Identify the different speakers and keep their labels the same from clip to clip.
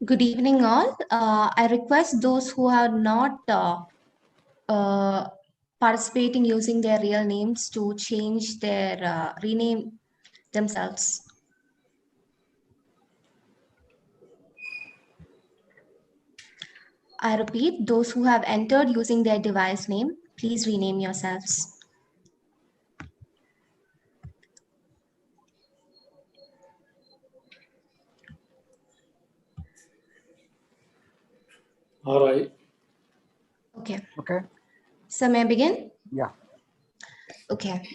Speaker 1: Good evening, all. I request those who are not participating using their real names to change their rename themselves. I repeat, those who have entered using their device name, please rename yourselves.
Speaker 2: All right.
Speaker 1: Okay.
Speaker 3: Okay.
Speaker 1: So may I begin?
Speaker 3: Yeah.
Speaker 1: Okay.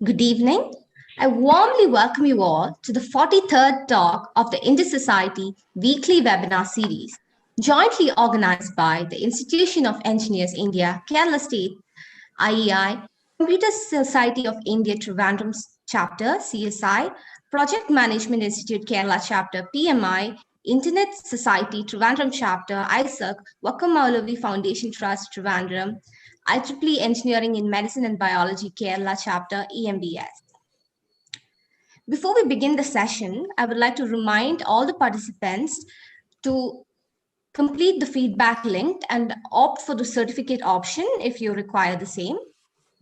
Speaker 1: Good evening. I warmly welcome you all to the 43rd talk of the Intersociety weekly webinar series, jointly organized by the Institution of Engineers India, Kerala State, IEEE, Computer Society of India Trivandrum Chapter, CSI, Project Management Institute Kerala Chapter, PMI, Internet Society Trivandrum Chapter, ISAC, Vakkom Moulavi Foundation Trust Trivandrum, IEEE Engineering in Medicine and Biology Kerala Chapter, EMBS. Before we begin the session, I would like to remind all the participants to complete the feedback link and opt for the certificate option if you require the same.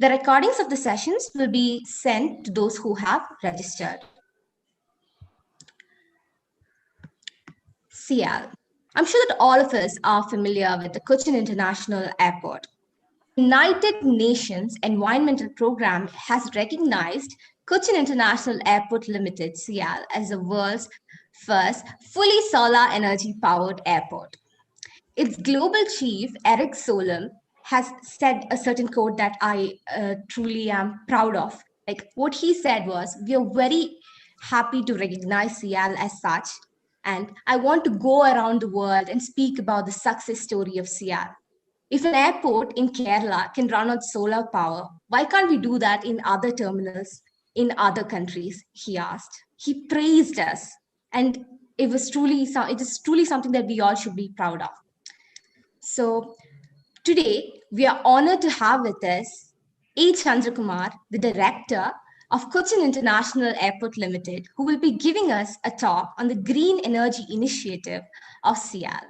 Speaker 1: The recordings of the sessions will be sent to those who have registered. Cial. I'm sure that all of us are familiar with the Cochin International Airport. United Nations Environmental Program has recognized Cochin International Airport Limited, Cial, as the world's first fully solar energy powered airport. Its global chief, Eric Solem, has said a certain quote that I truly am proud of. Like what he said was, we are very happy to recognize Cial as such. And I want to go around the world and speak about the success story of Cial. If an airport in Kerala can run on solar power, why can't we do that in other terminals in other countries? He asked. He praised us. And it is truly something that we all should be proud of. So today, we are honored to have with us A. Chandrakumar, the director of Cochin International Airport Limited, who will be giving us a talk on the green energy initiative of Cial.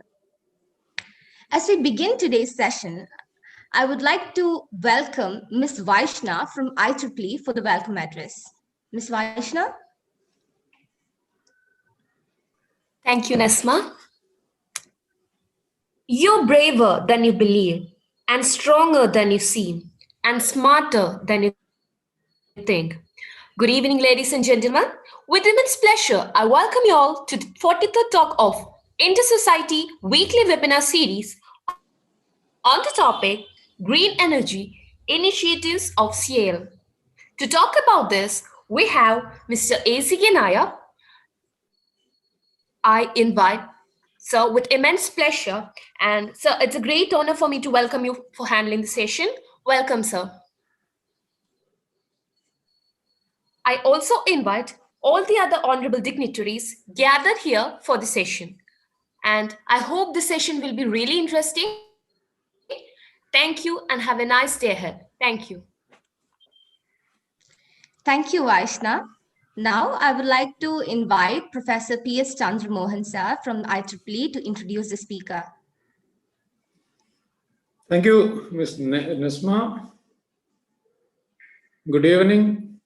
Speaker 1: As we begin today's session, I would like to welcome Ms. Vaishna from IEEE for the welcome address. Ms. Vaishna?
Speaker 4: Thank you, Nesma. You're braver than you believe, and stronger than you seem, and smarter than you think. Good evening, ladies and gentlemen. With immense pleasure, I welcome you all to the 43rd talk of Intersociety weekly webinar series on the topic Green Energy Initiatives of Cial. To talk about this, we have Mr. C K Nair. I invite Sir with immense pleasure. And sir, it's a great honor for me to welcome you for handling the session. Welcome, sir. I also invite all the other honorable dignitaries gathered here for the session. And I hope the session will be really interesting. Thank you and have a nice day ahead. Thank you.
Speaker 1: Thank you, Vaishna. Now, I would like to invite Professor P.S. Chandramohan sir from IEEE to introduce the speaker.
Speaker 2: Thank you, Ms. Nesma. Good evening,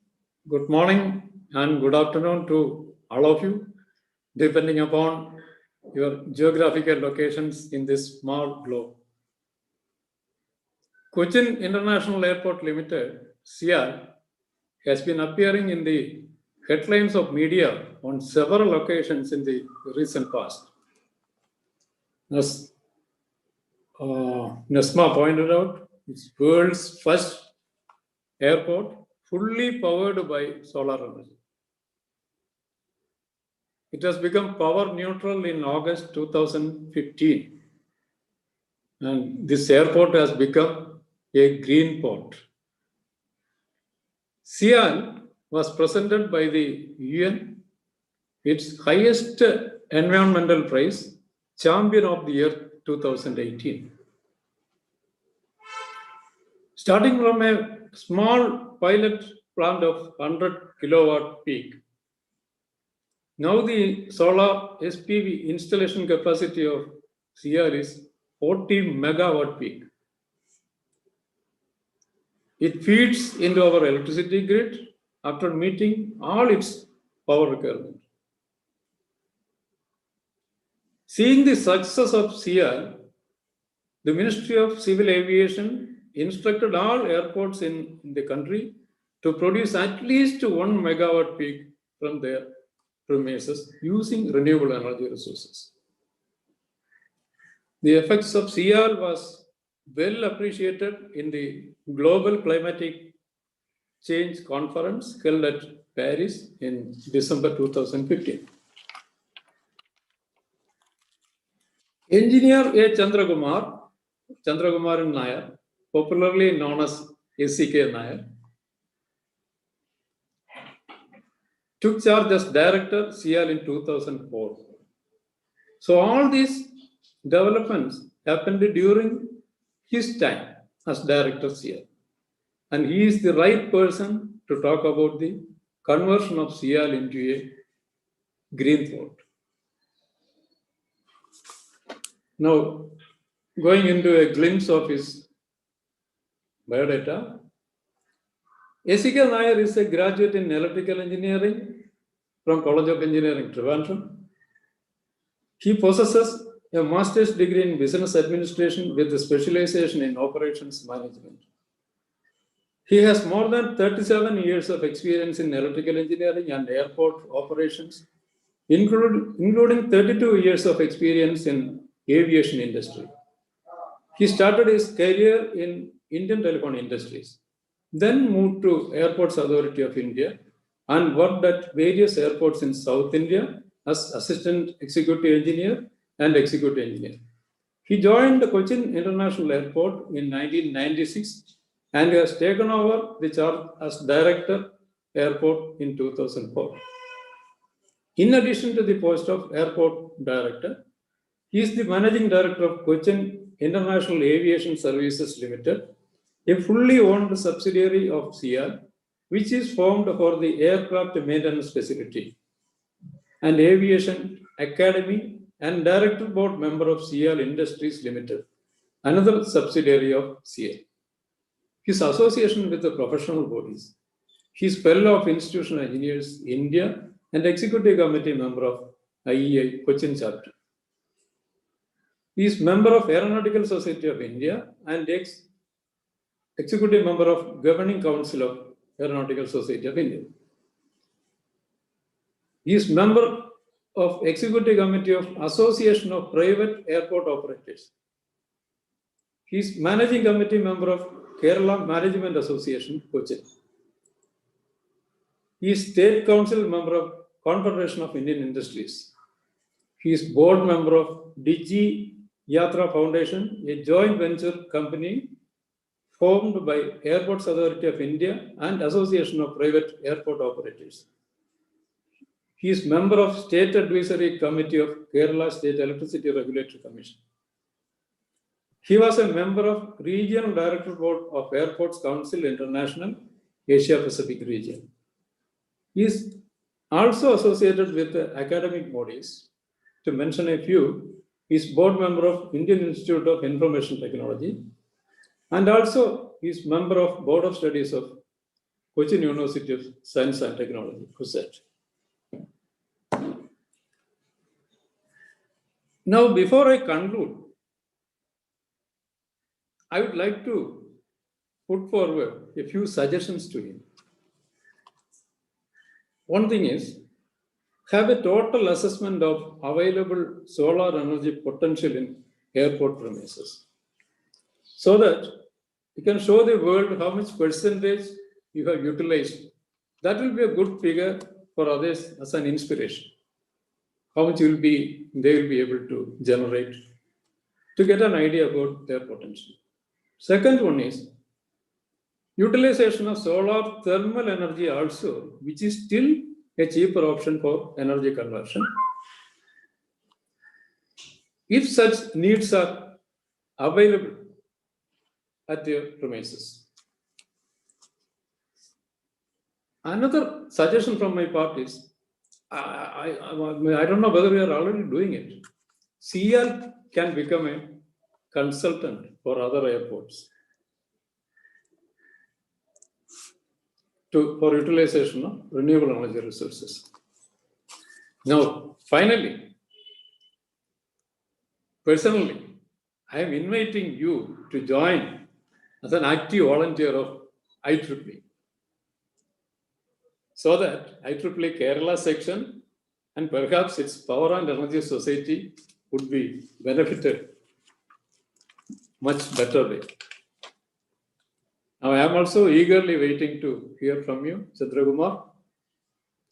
Speaker 2: good morning, and good afternoon to all of you, depending upon your geographical locations in this small globe. Cochin International Airport Limited, Cial, has been appearing in the headlines of media on several occasions in the recent past. As Nesma pointed out, it's world's first airport fully powered by solar energy. It has become power neutral in August 2015. And this airport has become a green port. Cial was presented by the UN its highest environmental prize, Champion of the Year 2018. Starting from a small pilot plant of 100 kilowatt peak, Now the solar SPV installation capacity of Cial is 40 megawatt peak. It feeds into our electricity grid after meeting all its power requirements. Seeing the success of Cial, the Ministry of Civil Aviation instructed all airports in the country to produce at least 1 megawatt peak from their premises using renewable energy resources. The effects of Cial was well appreciated in the Global Climatic Change Conference held at Paris in December 2015. Engineer A. Chandrakumaran Nair, popularly known as C K Nair, took charge as director Cial in 2004. So all these developments happened during his time as director Cial. And he is the right person to talk about the conversion of Cial into a green port. Now, going into a glimpse of his biodata, C K Nair is a graduate in electrical engineering from College of Engineering, Trivandrum. He possesses a master's degree in business administration with a specialization in operations management. He has more than 37 years of experience in electrical engineering and airport operations, including 32 years of experience in aviation industry. He started his career in Indian Telephone Industries, then moved to Airports Authority of India and worked at various airports in South India as Assistant Executive Engineer and Executive Engineer. He joined the Cochin International Airport in 1996 and has taken over the charge as Director Airport in 2004. In addition to the post of Airport Director, he is the Managing Director of Cochin International Aviation Services Limited, a fully owned subsidiary of Cial, which is formed for the aircraft maintenance facility, and Aviation Academy and Director Board member of Cial Industries Limited, another subsidiary of Cial. His association with the professional bodies. He is Fellow of Institutional Engineers India and Executive Committee member of IEEE Cochin Chapter. He is member of Aeronautical Society of India and executive member of Governing Council of Aeronautical Society of India. He is member of Executive Committee of Association of Private Airport Operators. He is Managing Committee member of Kerala Management Association, Cochin. He is State Council member of Confederation of Indian Industries. He is board member of Digi Yatra Foundation, a joint venture company formed by Airports Authority of India and Association of Private Airport Operators. He is member of State Advisory Committee of Kerala State Electricity Regulatory Commission. He was a member of Regional Director Board of Airports Council International, Asia Pacific region. He is also associated with the academic bodies. To mention a few, he is board member of Indian Institute of Information Technology, and also he is member of Board of Studies of Cochin University of Science and Technology, CUSAT. Now, before I conclude, I would like to put forward a few suggestions to him. One thing is, have a total assessment of available solar energy potential in airport premises, so that you can show the world how much percentage you have utilized. That will be a good figure for others as an inspiration. How much they will be able to generate to get an idea about their potential. Second one is utilization of solar thermal energy also, which is still a cheaper option for energy conversion. If such needs are available at your premises. Another suggestion from my part is I don't know whether we are already doing it. Cial can become a consultant for other airports for utilization of renewable energy resources. Now, finally, personally, I am inviting you to join as an active volunteer of IEEE, so that IEEE Kerala section and perhaps its Power and Energy Society would be benefited much better way. Now, I am also eagerly waiting to hear from you, Chandrakumar.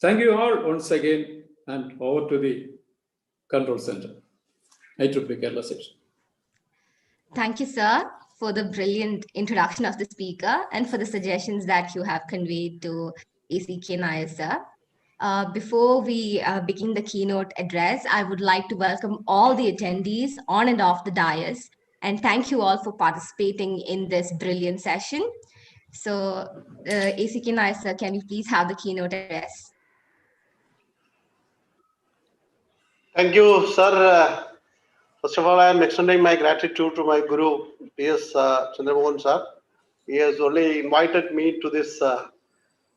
Speaker 2: Thank you all once again, and over to the control center, IEEE Kerala section.
Speaker 1: Thank you, sir, for the brilliant introduction of the speaker and for the suggestions that you have conveyed to C K Nair, sir. Before we begin the keynote address, I would like to welcome all the attendees on and off the dais, and thank you all for participating in this brilliant session. So, C K Nair, sir, can we please have the keynote address?
Speaker 3: Thank you, sir. First of all, I am extending my gratitude to my guru, P.S. Chandramohan sir. He has only invited me to this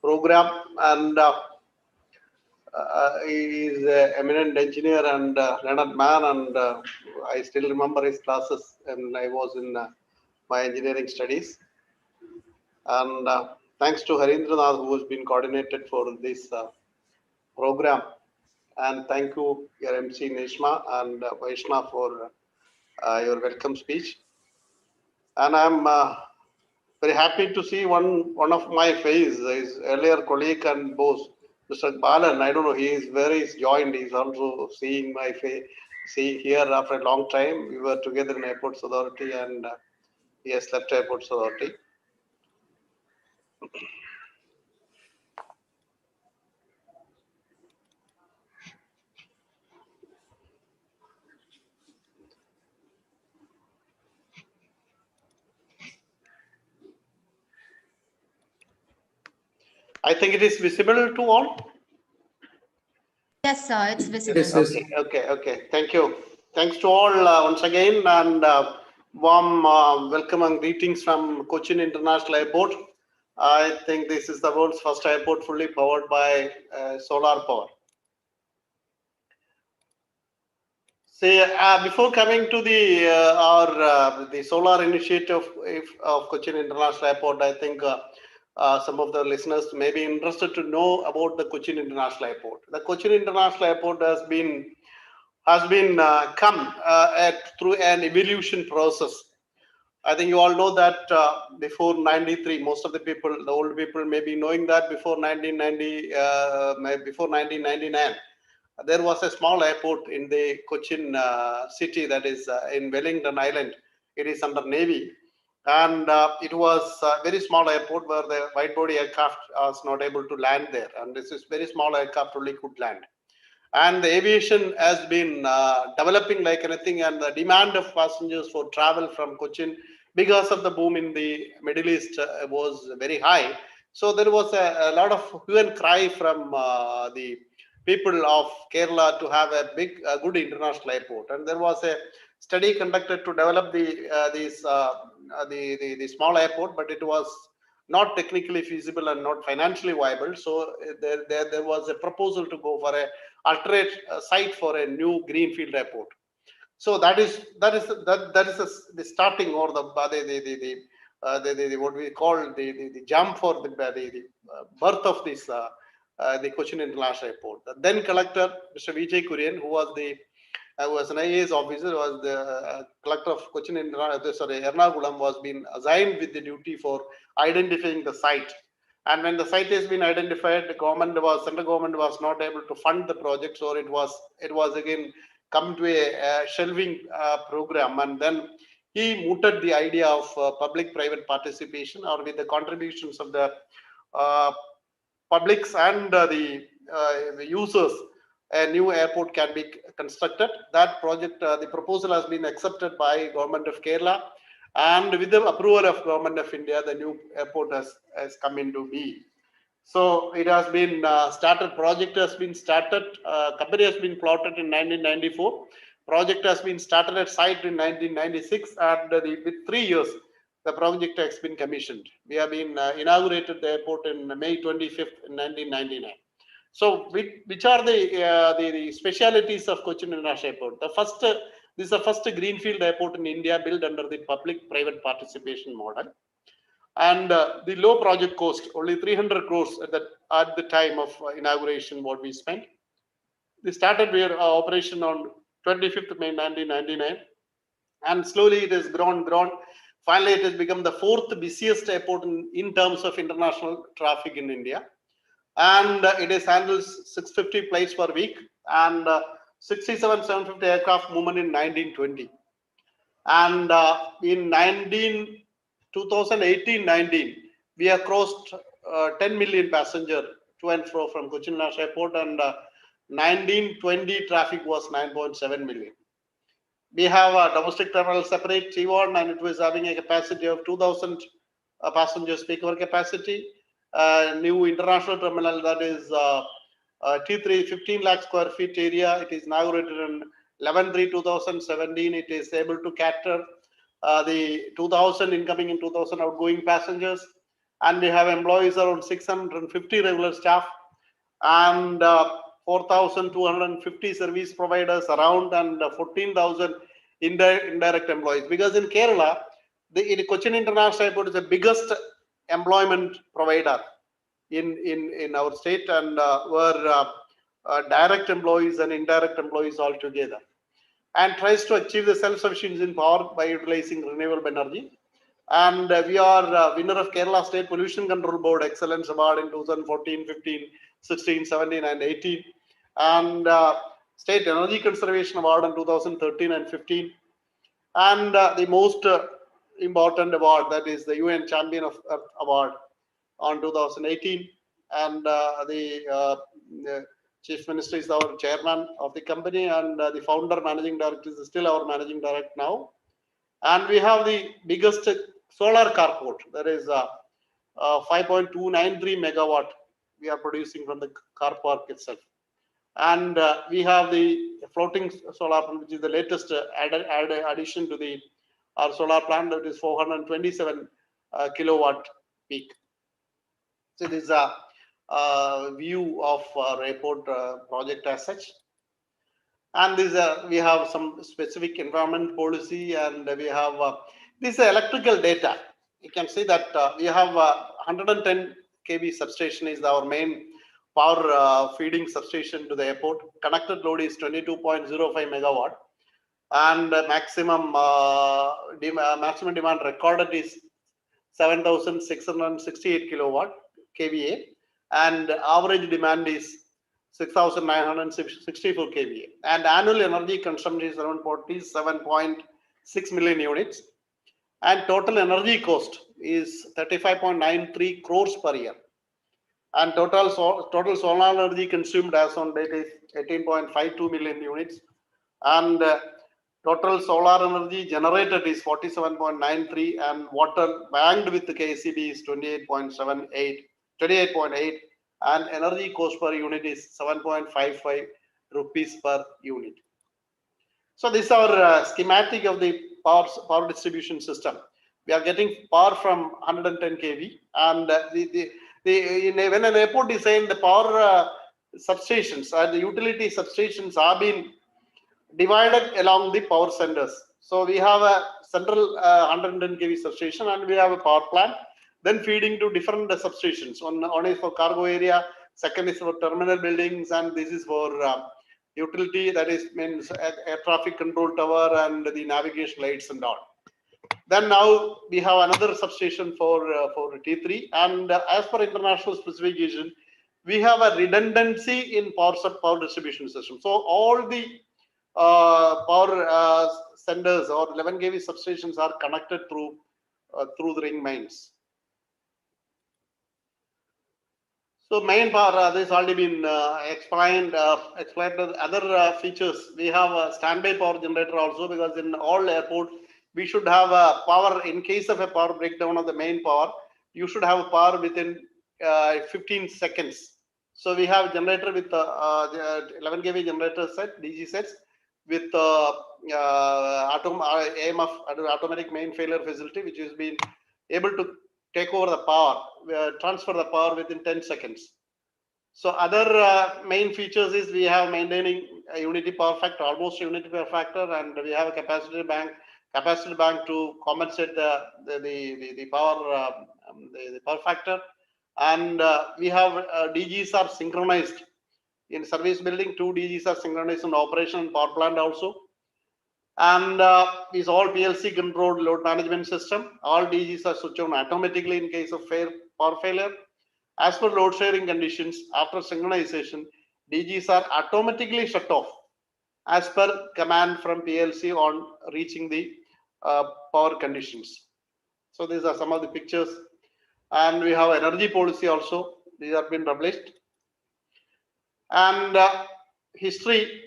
Speaker 3: program, and he is an eminent engineer and learned man, and I still remember his classes when I was in my engineering studies. And thanks to Harindranath, who has been coordinated for this program. And thank you, your MC Nishma and Vaishna, for your welcome speech. And I'm very happy to see one of my face, his earlier colleague and boss, Mr. Balan. I don't know, he is very joined. He's also seeing my face, see here after a long time. We were together in Airports Authority, and he has left Airports Authority. I think it is visible to all.
Speaker 1: Yes, sir, it's visible.
Speaker 2: Yes.
Speaker 3: Okay. Thank you. Thanks to all once again, and warm welcome and greetings from Cochin International Airport. I think this is the world's first airport fully powered by solar power. See, before coming to the solar initiative of Cochin International Airport, I think some of the listeners may be interested to know about the Cochin International Airport. The Cochin International Airport has been come through an evolution process. I think you all know that before 93, most of the people, the old people may be knowing that before 1999, there was a small airport in the Cochin city, that is in Wellington Island. It is under Navy. And it was a very small airport where the wide body aircraft was not able to land there. And this is very small aircraft only could land. And the aviation has been developing like anything, and the demand of passengers for travel from Cochin because of the boom in the Middle East was very high. So there was a lot of hue and cry from the people of Kerala to have a good international airport. And there was a study conducted to develop the small airport, but it was not technically feasible and not financially viable. So there was a proposal to go for a alternate site for a new greenfield airport. So that is the starting, or the what we call the jump for the birth of this the Cochin International Airport. The then collector, Mr. Vijay Kurian, who was an IAS officer, was the collector of Cochin Ernakulam, was been assigned with the duty for identifying the site. And when the site has been identified, the central government was not able to fund the project, so it was again come to a shelving program. And then he mooted the idea of public-private participation, or with the contributions of the publics and the users, a new airport can be constructed. That project, the proposal has been accepted by Government of Kerala, and with the approval of Government of India, the new airport has come into being. So it has been started, project has been started, company has been plotted in 1994. Project has been started at site in 1996, and with 3 years, the project has been commissioned. We have been inaugurated the airport in May 25th, 1999. So which are the specialities of Cochin International Airport? This is the first greenfield airport in India built under the public-private participation model. And the low project cost, only 300 crores at the time of inauguration, what we spent. We started our operation on 25th May 1999, and slowly it has grown. Finally, it has become the 4th busiest airport in terms of international traffic in India, and it is handles 650 flights per week and 750 aircraft movement in 1920, and in 2018-19, we have crossed 10 million passenger to and fro from Cochin International Airport, and 1920 traffic was 9.7 million. We have a domestic terminal separate Cial, and it was having a capacity of 2,000 passengers peak hour capacity. New international terminal, that is T3, 15 lakh square feet area. It is inaugurated in 11/3/2017. It is able to cater the 2,000 incoming and 2,000 outgoing passengers, and we have employees around 650 regular staff, and 4,250 service providers around, and 14,000 indirect employees. Because in Kerala, the Cochin International Airport is the biggest employment provider in our state, and were direct employees and indirect employees all together, and tries to achieve the self-sufficiency in power by utilizing renewable energy. And we are winner of Kerala State Pollution Control Board Excellence Award in 2014, 15, 16, 17, and 18, and State Energy Conservation Award in 2013 and 15, and the most important award, that is the UN Champion of Earth Award on 2018, and the Chief Minister is our chairman of the company, and the founder managing director is still our managing director now. And we have the biggest solar carport, that is 5.293 megawatt we are producing from the car park itself. And we have the floating solar plant, which is the latest addition to our solar plant, that is 427 kilowatt peak. So this is a view of our airport project as such. And this we have some specific environment policy, and we have this electrical data. You can see that we have 110 kV substation is our main power feeding substation to the airport. Connected load is 22.05 megawatt, and maximum demand recorded is 7,668 kilowatt kVA, and average demand is 6,964 kVA, and annual energy consumption is around 47.6 million units, and total energy cost is 35.93 crores per year, and total solar energy consumed as on date is 18.52 million units, and total solar energy generated is 47.93, and water banked with the KCB is 28.8, and energy cost per unit is 7.55 rupees per unit. So this is our schematic of the power distribution system. We are getting power from 110 kV, and when an airport design, the power substations and the utility substations have been divided along the power centers. So we have a central 110 kV substation, and we have a power plant, then feeding to different substations. One is for cargo area, second is for terminal buildings, and this is for utility, that is means air traffic control tower and the navigation lights and all. Then now we have another substation for T3, and as per international specification, we have a redundancy in power distribution system. So all the power centers or 11 kV substations are connected through the ring mains. So main power, this already been explained. Other features, we have a standby power generator also, because in all airports we should have a power in case of a power breakdown of the main power. You should have a power within 15 seconds. So we have generator with 11 kV generator set, DG sets with AMF, automatic main failure facility, which has been able to take over the power, transfer the power within 10 seconds. So other main features is we have maintaining a unity power factor, almost unity power factor, and we have a capacity bank to compensate the power the power factor, and we have DGs are synchronized in service building. 2 DGs are synchronized in operation and power plant also, and is all PLC controlled load management system. All DGs are switched on automatically in case of power failure. As per load sharing conditions, after synchronization, DGs are automatically shut off as per command from PLC on reaching the power conditions. So these are some of the pictures, and we have energy policy also. These have been published, and history.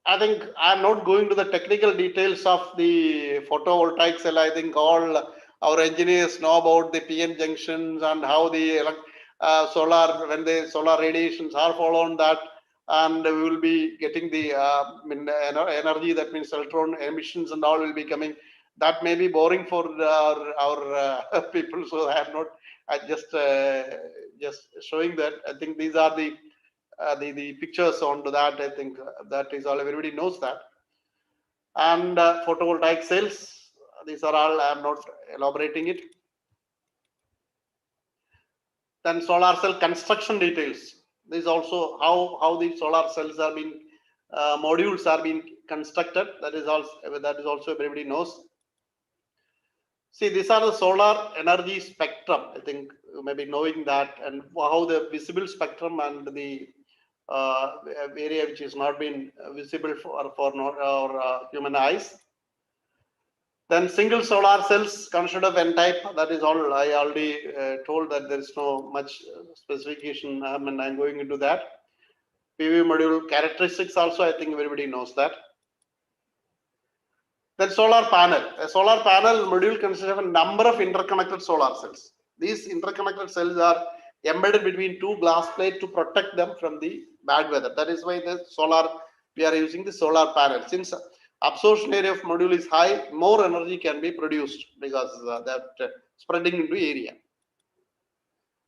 Speaker 3: I think I'm not going to the technical details of the photovoltaic cell. I think all our engineers know about the PN junctions and how the solar, when the solar radiations are followed that, and we will be getting the energy, that means electron emissions and all will be coming. That may be boring for our people, so I am not just showing that. I think these are the pictures onto that. I think that is all, everybody knows that. And photovoltaic cells, these are all, I am not elaborating it. Then solar cell construction details. This is also how the solar cells are being modules are being constructed. That is also everybody knows. See, these are the solar energy spectrum. I think you may be knowing that, and how the visible spectrum and the area which is not been visible for our human eyes. Then single solar cells consisted of N type. That is all. I already told that there is no much specification, and I'm going into that. PV module characteristics also, I think everybody knows that. Then solar panel. A solar panel module consists of a number of interconnected solar cells. These interconnected cells are embedded between 2 glass plates to protect them from the bad weather. That is why we are using the solar panel. Since absorption area of module is high, more energy can be produced because that spreading into area.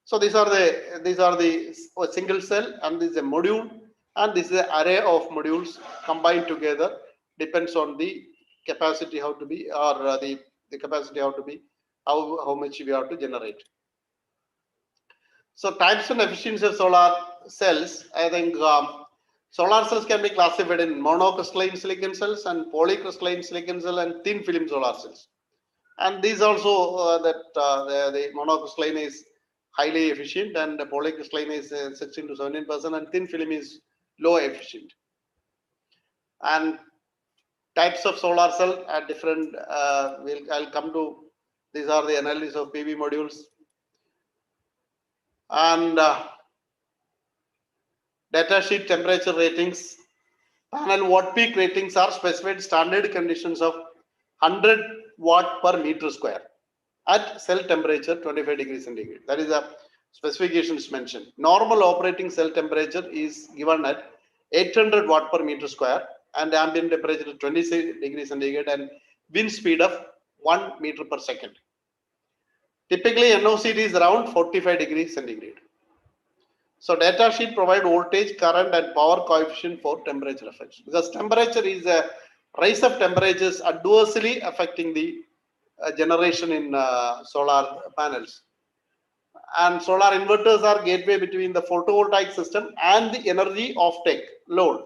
Speaker 3: So these are the single cell, and this is a module, and this is an array of modules combined together. Depends on the capacity how to be, or the capacity how to be, how much we have to generate. So types and efficiency of solar cells. I think solar cells can be classified in monocrystalline silicon cells and polycrystalline silicon cell and thin film solar cells. And these also the monocrystalline is highly efficient, and the polycrystalline is 16 to 17%, and thin film is low efficient. And types of solar cell are different. I'll come to, these are the analysis of PV modules. And datasheet temperature ratings. Panel watt peak ratings are specified standard conditions of 100 watt per meter square at cell temperature 25 degrees centigrade. That is the specifications mentioned. Normal operating cell temperature is given at 800 watt per meter square, and ambient temperature is 26 degrees centigrade, and wind speed of 1 meter per second. Typically, NOCD is around 45 degrees centigrade. So data sheet provide voltage, current, and power coefficient for temperature effects, because temperature is a rise of temperatures adversely affecting the generation in solar panels. And solar inverters are gateway between the photovoltaic system and the energy offtake load.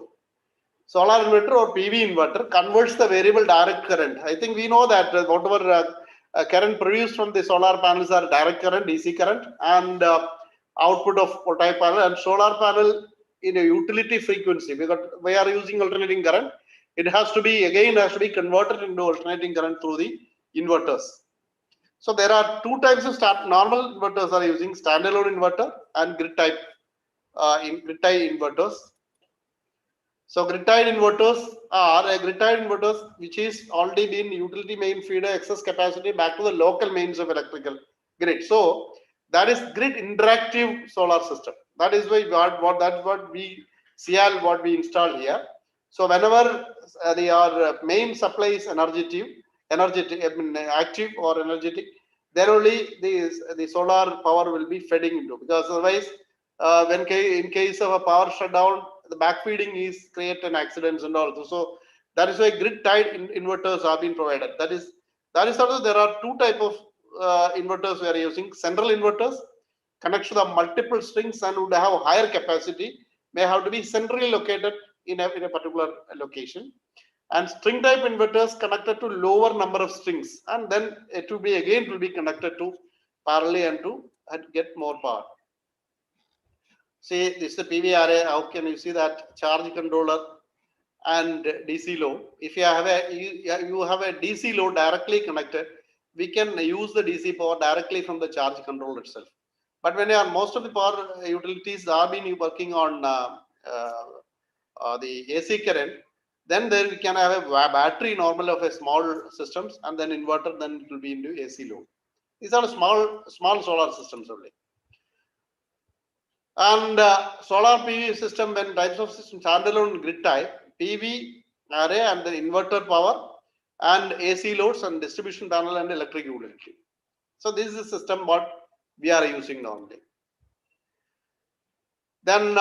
Speaker 3: Solar inverter or PV inverter converts the variable direct current. I think we know that whatever current produced from the solar panels are direct current, DC current, and output of voltaic panel. And solar panel in a utility frequency, because we are using alternating current, it has to be converted into alternating current through the inverters. So there are 2 types of normal inverters are using standalone inverter and grid type inverters. So grid-tied inverters are which is already been utility main feeder excess capacity back to the local mains of electrical grid. So That is grid interactive solar system. That is why that's what we Cial what we installed here. So whenever our main supply is energetic, I mean, active or energetic, then only the solar power will be feeding into, because otherwise in case of a power shutdown, the backfeeding is creating accidents and all. So that is why grid tied inverters have been provided. That is also, there are two type of inverters we are using. Central inverters connect to the multiple strings and would have higher capacity, may have to be centrally located in a particular location. And string type inverters connected to lower number of strings, and then it will be connected to parallel and get more power. See, this is the PV array. How can you see that charge controller and DC load? If you have a DC load directly connected, we can use the DC power directly from the charge controller itself. But when most of the power utilities are been working on the AC current, then there we can have a battery normal of a small systems, and then inverter, then it will be into AC load. These are small solar systems only. And solar PV system, when types of system, standalone grid type, PV array and the inverter power and AC loads and distribution panel and electric utility. So this is the system what we are using normally. Then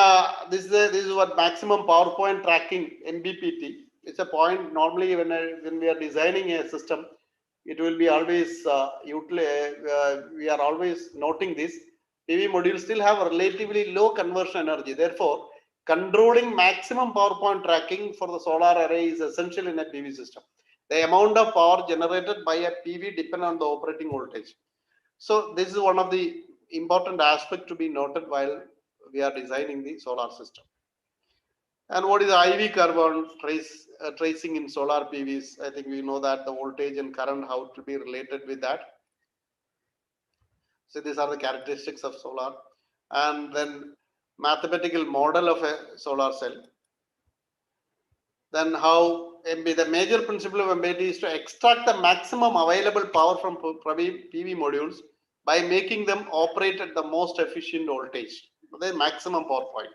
Speaker 3: this is what maximum power point tracking, MBPT. It's a point normally when we are designing a system, it will be always we are always noting this. PV modules still have a relatively low conversion energy. Therefore, controlling maximum power point tracking for the solar array is essential in a PV system. The amount of power generated by a PV depends on the operating voltage. So this is one of the important aspects to be noted while we are designing the solar system. And what is IV curve on tracing in solar PVs? I think we know that the voltage and current, how to be related with that. So these are the characteristics of solar, and then mathematical model of a solar cell. Then how the major principle of MBT is to extract the maximum available power from PV modules by making them operate at the most efficient voltage, the maximum power point.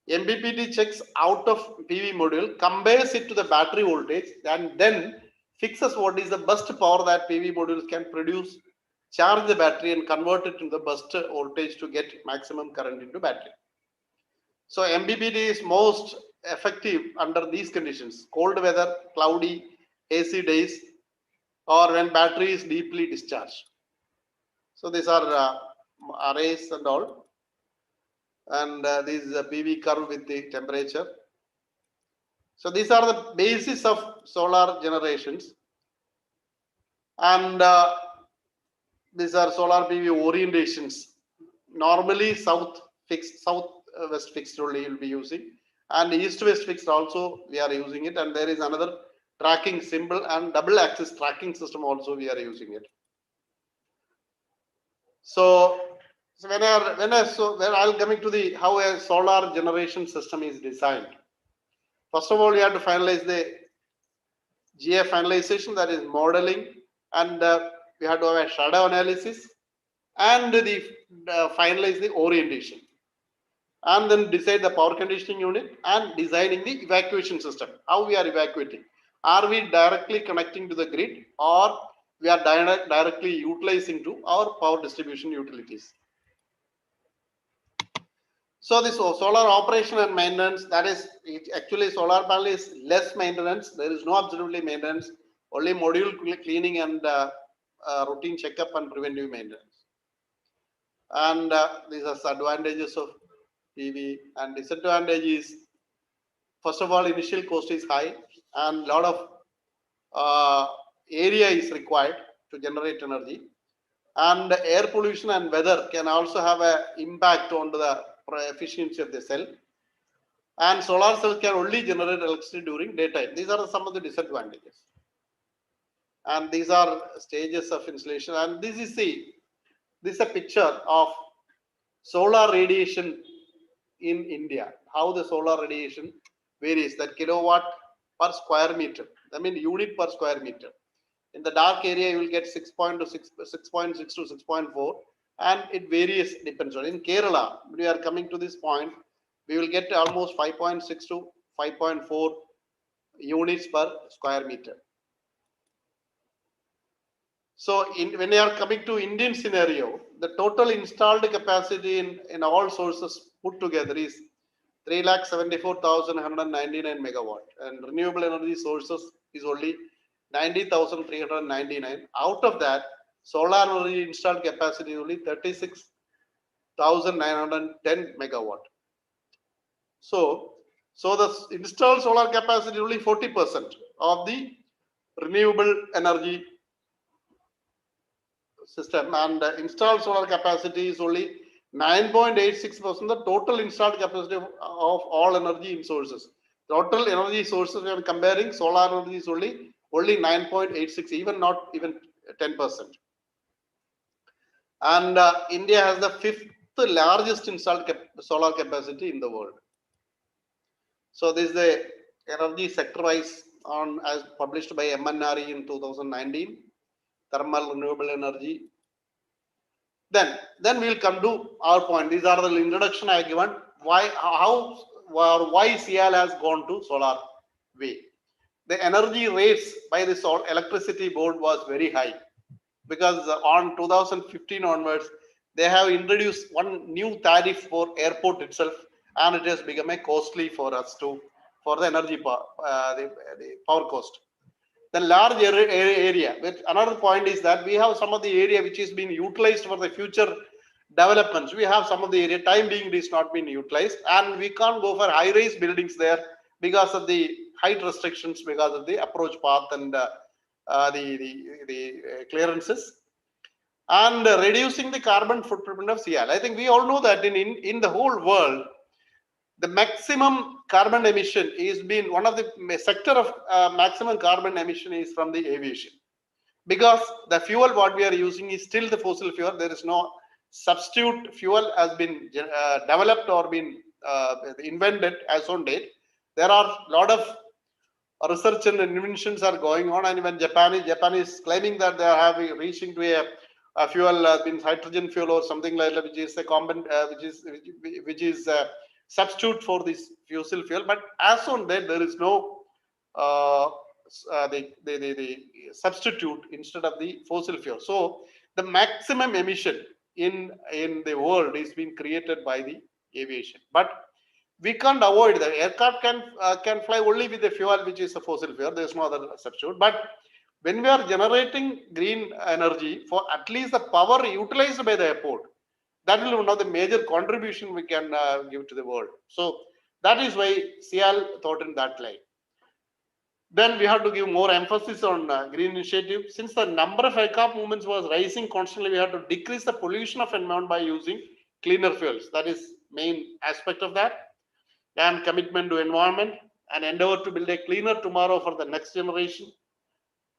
Speaker 3: MBPT checks out of PV module, compares it to the battery voltage, and then fixes what is the best power that PV modules can produce, charge the battery and convert it into the best voltage to get maximum current into battery. So MBPT is most effective under these conditions: cold weather, cloudy, AC days, or when battery is deeply discharged. So these are arrays and all. And this is a PV curve with the temperature. So these are the basis of solar generations, and these are solar PV orientations. Normally south west fixed only you'll be using, and east west fixed also we are using it, and there is another tracking symbol and double axis tracking system also we are using it. So when I'll coming to the how a solar generation system is designed. First of all, you have to finalize the GA finalization, that is modeling, and we have to have a shadow analysis, and the finalize the orientation, and then decide the power conditioning unit and designing the evacuation system. How we are evacuating? Are we directly connecting to the grid, or we are directly utilizing to our power distribution utilities? So this solar operation and maintenance, that is actually solar panel is less maintenance. There is no absolutely maintenance, only module cleaning and routine checkup and preventive maintenance. And these are the advantages of PV, and disadvantage is, first of all, initial cost is high and a lot of area is required to generate energy, and air pollution and weather can also have an impact on the efficiency of the cell, and solar cells can only generate electricity during daytime. These are some of the disadvantages, and these are stages of installation. And this is a picture of solar radiation in India, how the solar radiation varies, that kilowatt per square meter, I mean unit per square meter. In the dark area you will get 6.6 to 6.4, and it varies, depends on. In Kerala, we are coming to this point, we will get almost 5.6 to 5.4 units per square meter. So when you are coming to Indian scenario, the total installed capacity in all sources put together is 3,74,199 megawatt, and renewable energy sources is only 90,399. Out of that, solar energy installed capacity is only 36,910 megawatt. So the installed solar capacity is only 40% of the renewable energy system, and installed solar capacity is only 9.86% the total installed capacity of all energy sources. Total energy sources, we are comparing, solar energy is only 9.86, even not even 10%. And India has the 5th largest installed solar capacity in the world. So this is the energy sector-wise on as published by MNRE in 2019, thermal renewable energy. Then we will come to our point. These are the introduction I have given. Why Cial has gone to solar way. The energy rates by the electricity board was very high, because on 2015 onwards they have introduced one new tariff for airport itself, and it has become a costly for us for the energy the power cost. The large area. But another point is that we have some of the area which is being utilized for the future developments. We have some of the area, time being it is not being utilized, and we can't go for high-rise buildings there because of the height restrictions, because of the approach path and the clearances, and reducing the carbon footprint of Cial. I think we all know that in the whole world, the maximum carbon emission is been one of the sector of maximum carbon emission is from the aviation, because the fuel what we are using is still the fossil fuel. There is no substitute fuel has been developed or been invented as on date. There are a lot of research and inventions are going on, and even Japan is claiming that they are reaching to a fuel means hydrogen fuel or something like that, which is a common which is substitute for this fossil fuel. But as on that, there is no the substitute instead of the fossil fuel. So the maximum emission in the world is being created by the aviation. But we can't avoid that. Aircraft can fly only with the fuel which is a fossil fuel. There is no other substitute. But when we are generating green energy for at least the power utilized by the airport, that will be one of the major contribution we can give to the world. So that is why Cial thought in that line. Then we have to give more emphasis on green initiative. Since the number of aircraft movements was rising constantly, we have to decrease the pollution of environment by using cleaner fuels. That is main aspect of that. And commitment to environment and endeavor to build a cleaner tomorrow for the next generation.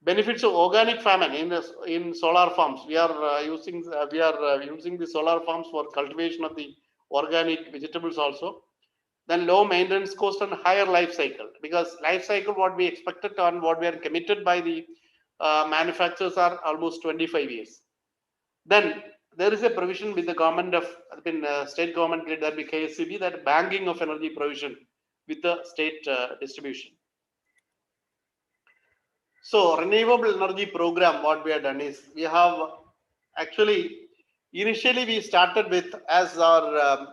Speaker 3: Benefits of organic farming in solar farms. We are using the solar farms for cultivation of the organic vegetables also. Then low maintenance cost and higher life cycle, because life cycle what we expected and what we are committed by the manufacturers are almost 25 years. Then there is a provision with the government of state government, that be KSCB, that banking of energy provision with the state distribution. So renewable energy program, what we have done is, we have actually initially we started with, as our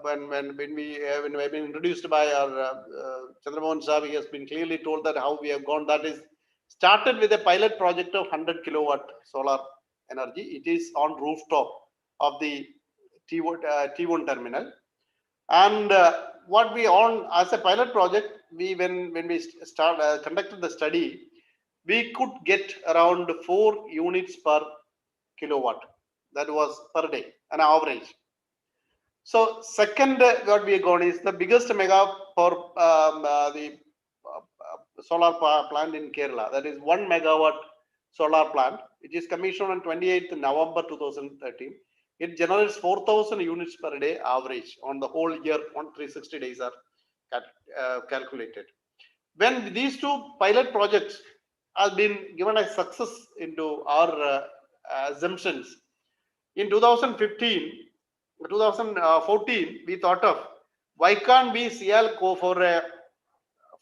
Speaker 3: when we have been introduced by our Chandramohan Sir, he has been clearly told that how we have gone. That is started with a pilot project of 100 kilowatt solar energy. It is on rooftop of the T1 terminal, and what we on as a pilot project, when we conducted the study, we could get around 4 units per kilowatt. That was per day, an average. So second, what we have gone is the biggest mega for the solar power plant in Kerala. That is 1 megawatt solar plant, which is commissioned on 28th November 2013. It generates 4,000 units per day average on the whole year. On 360 days are calculated. When these two pilot projects have been given a success into our assumptions. In 2014, we thought of why can't we Cial go for a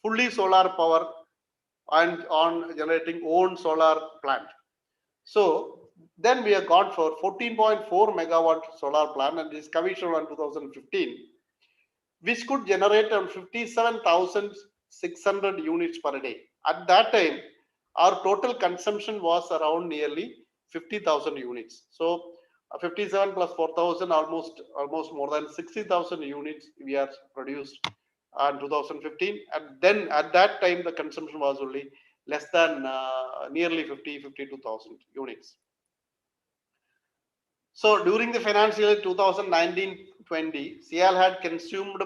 Speaker 3: fully solar power and on generating own solar plant. So then we have gone for 14.4 megawatt solar plant, and this commissioned on 2015, which could generate around 57,600 units per day. At that time, our total consumption was around nearly 50,000 units. So 57 plus 4,000, almost more than 60,000 units we are produced in 2015. And then at that time, the consumption was only less than nearly 52,000 units. So during the financial year 2019-20, Cial had consumed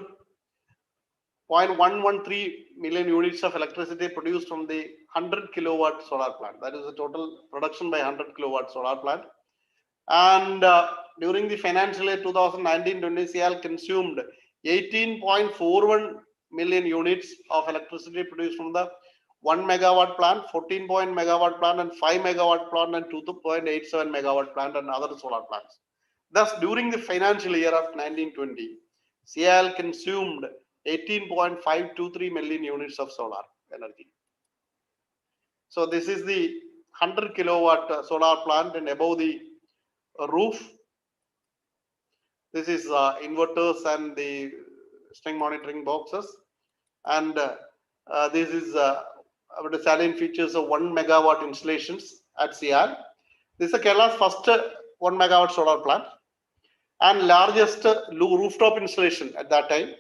Speaker 3: 0.113 million units of electricity produced from the 100 kilowatt solar plant. That is the total production by 100 kilowatt solar plant. And during the financial year 2019-20, Cial consumed 18.41 million units of electricity produced from the 1 megawatt plant, 14 megawatt plant, and 5 megawatt plant, and 2.87 megawatt plant, and other solar plants. Thus, during the financial year of 1920, Cial consumed 18.523 million units of solar energy. So this is the 100 kilowatt solar plant, and above the roof, this is inverters and the string monitoring boxes, and this is the salient features of 1 megawatt installations at Cial. This is Kerala's first 1 megawatt solar plant and largest rooftop installation at that time,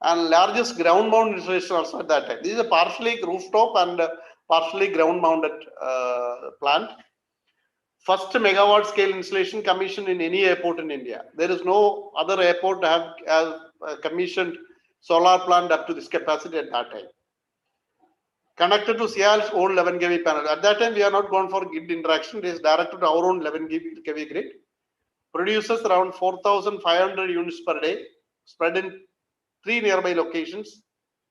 Speaker 3: and largest ground mount installation also at that time. This is a partially rooftop and partially ground mounted plant. First megawatt scale installation commissioned in any airport in India. There is no other airport to have commissioned solar plant up to this capacity at that time. Connected to Cial's own 11 kV panel. At that time, we are not going for grid interaction. It is directed to our own 11 kV grid. Produces around 4,500 units per day, spread in 3 nearby locations,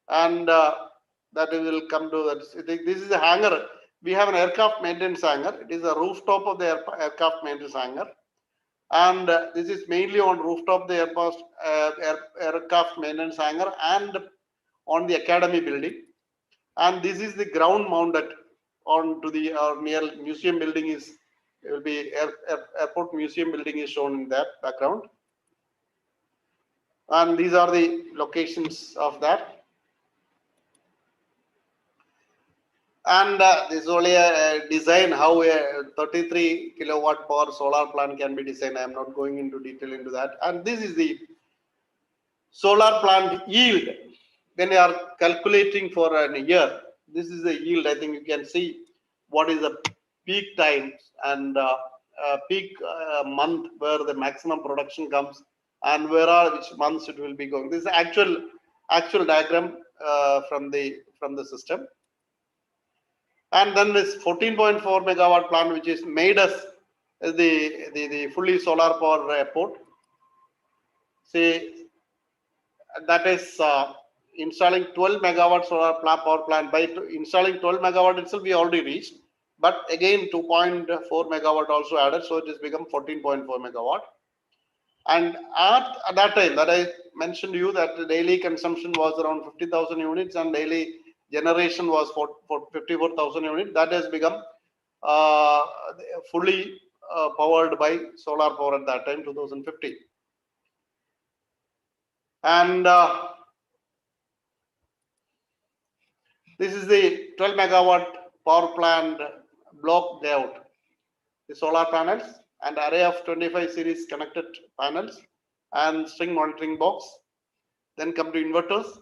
Speaker 3: and that we will come to that. This is a hangar. We have an aircraft maintenance hangar. It is a rooftop of the aircraft maintenance hangar, and this is mainly on rooftop of the aircraft maintenance hangar and on the academy building. And this is the ground mounted on to the near museum building is. It will be airport museum building is shown in that background, and these are the locations of that. And this is only a design how a 33 kilowatt power solar plant can be designed. I am not going into detail into that. And this is the solar plant yield when you are calculating for a year. This is the yield. I think you can see what is the peak times and peak month where the maximum production comes, and which months it will be going. This is actual diagram from the system. And then this 14.4 megawatt plant, which is made as the fully solar power airport. See, that is installing 12 megawatt solar power plant. By installing 12 megawatt itself, we already reached. But again, 2.4 megawatt also added, so it has become 14.4 megawatt. And at that time, that I mentioned to you that the daily consumption was around 50,000 units, and daily generation was for 54,000 units. That has become fully powered by solar power at that time, 2015. And this is the 12 megawatt power plant block layout. The solar panels and array of 25 series connected panels and string monitoring box. Then come to inverters,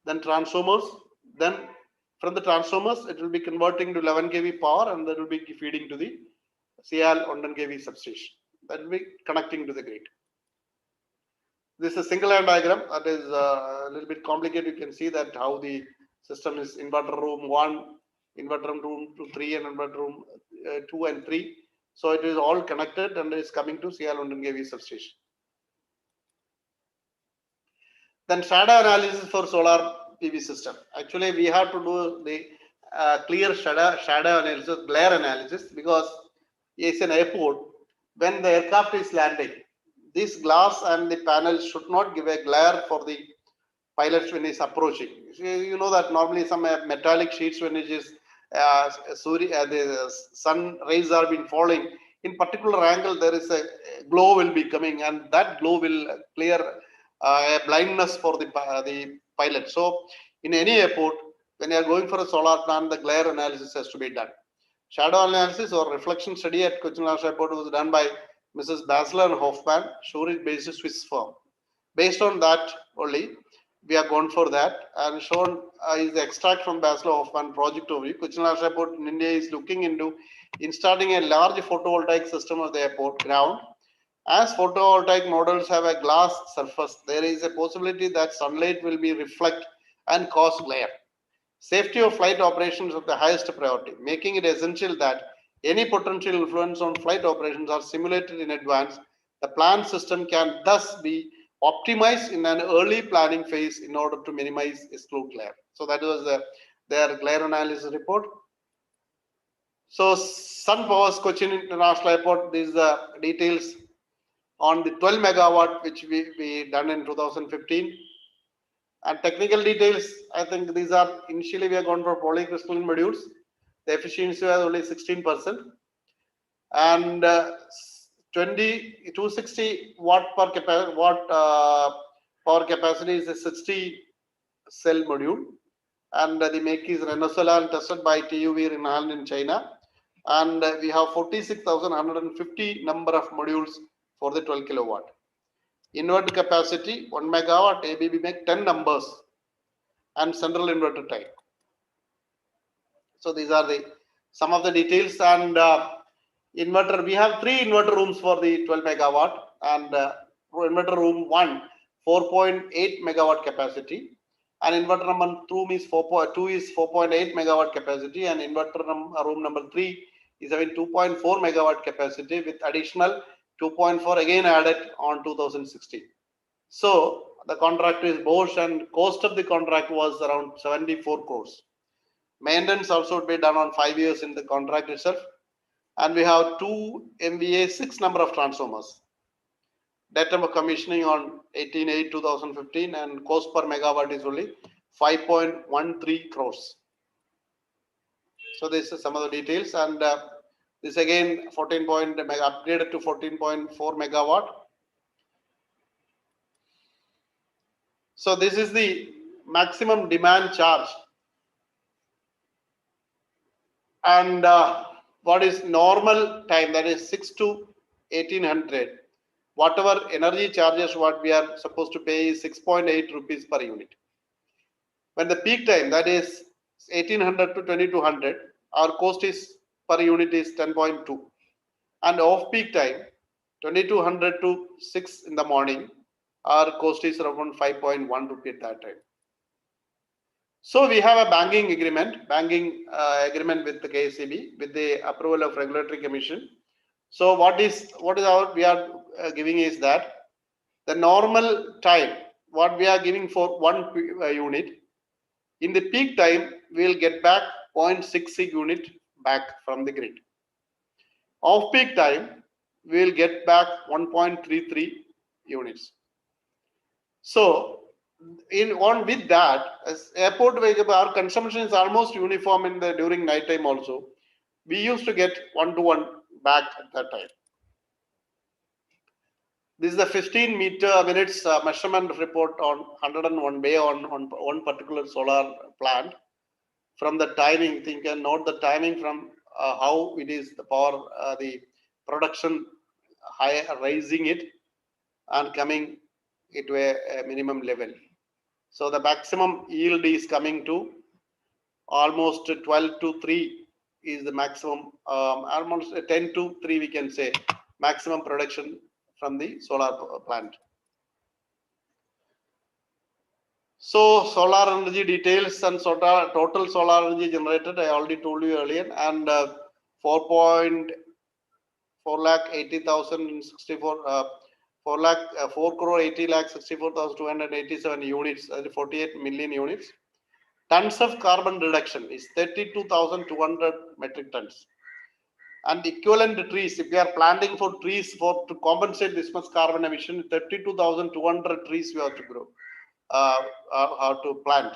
Speaker 3: then transformers. Then from the transformers, it will be converting to 11 kV power, and that will be feeding to the Cial 110 kV substation. That will be connecting to the grid. This is a single line diagram. That is a little bit complicated. You can see that how the system is inverter room 1, inverter room 2, 3, and inverter room 2 and 3. So it is all connected and is coming to Cial 110 kV substation. Then shadow analysis for solar PV system. Actually, we have to do the clear shadow analysis, glare analysis, because is an airport, when the aircraft is landing, this glass and the panel should not give a glare for the pilot when he's approaching. You know that normally some metallic sheets, when it is the sun rays are been falling in particular angle, there is a glow will be coming, and that glow will clear a blindness for the pilot. So in any airport, when you are going for a solar plant, the glare analysis has to be done. Shadow analysis or reflection study at Cochin International Airport was done by Mrs. Basler and Hoffman, Zurich-based Swiss firm. Based on that only, we are gone for that, and shown is the extract from Basler Hoffman project overview. Cochin International Airport in India is looking into installing a large photovoltaic system of the airport ground. As photovoltaic models have a glass surface, there is a possibility that sunlight will be reflect and cause glare. Safety of flight operations is the highest priority, making it essential that any potential influence on flight operations are simulated in advance. The plan system can thus be optimized in an early planning phase in order to minimize exclude glare. So that was their glare analysis report. So Sun Power's Cochin International Airport, these are details on the 12 megawatt which we done in 2015. And technical details, I think these are initially we are going for polycrystalline modules. The efficiency was only 16%, and 260 watt power capacity is a 60 cell module, and the make is Renault tested by TUV in China, and we have 46,150 number of modules for the 12 kilowatt. Inverter capacity 1 megawatt, ABB make 10 numbers, and central inverter type. So these are the some of the details. And inverter, we have 3 inverter rooms for the 12 megawatt, and inverter room 1 4.8 megawatt capacity, and inverter number 2 is 4.8 megawatt capacity, and inverter room number 3 is having 2.4 megawatt capacity with additional 2.4 again added on 2016. So the contract is Bosch, and cost of the contract was around 74 crores. Maintenance also would be done on 5 years in the contract itself. And we have 2 MVA 6 number of transformers. Date of commissioning on 18/8/2015, and cost per megawatt is only 5.13 crores. So this is some of the details, and this again 14 upgraded to 14.4 megawatt. So this is the maximum demand charge, and what is normal time, that is 6 to 1800. Whatever energy charges what we are supposed to pay is 6.8 rupees per unit. When the peak time, that is 1800 to 2200, our cost is per unit is 10.2, and off peak time 2200 to 6 in the morning, our cost is around 5.1 rupee at that time. So we have a banking agreement with the KSCB with the approval of Regulatory Commission. So what is our we are giving is that the normal time what we are giving for one unit, in the peak time we will get back 0.66 unit back from the grid. Off peak time we will get back 1.33 units. So with that, as airport our consumption is almost uniform in the during night time also. We used to get 1-to-1 back at that time. This is the 15 minutes measurement report on 101 bay on one particular solar plant. From the timing, you can note the timing from how it is the power, the production raising it and coming to a minimum level. So the maximum yield is coming to almost 12 to 3 is the maximum, almost 10 to 3 we can say maximum production from the solar plant. So solar energy details and total solar energy generated, I already told you earlier, and 4 crore 80 lakh 64,287 units, that is 48 million units. Tons of carbon reduction is 32,200 metric tons. And equivalent trees, if we are planting for trees to compensate this much carbon emission, 32,200 trees we have to grow, have to plant.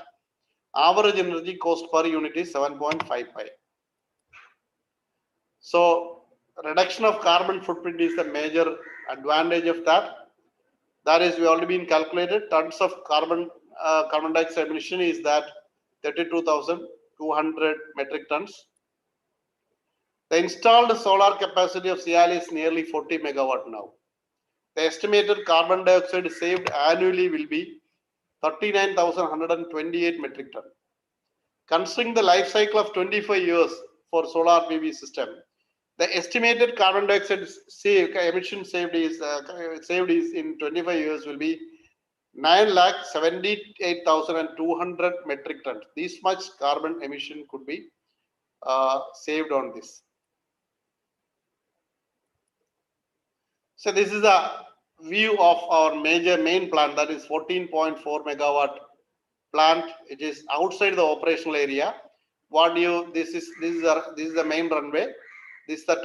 Speaker 3: Average energy cost per unit is 7.55. So reduction of carbon footprint is the major advantage of that. That is, we already been calculated. Tons of carbon dioxide emission is that 32,200 metric tons. The installed solar capacity of Cial is nearly 40 megawatt now. The estimated carbon dioxide saved annually will be 39,128 metric ton. Considering the life cycle of 25 years for solar PV system, the estimated carbon dioxide emission saved is in 25 years will be 9,78,200 metric tons. This much carbon emission could be saved on this. So this is a view of our main plant, that is 14.4 megawatt plant. It is outside the operational area. This is the main runway. This is the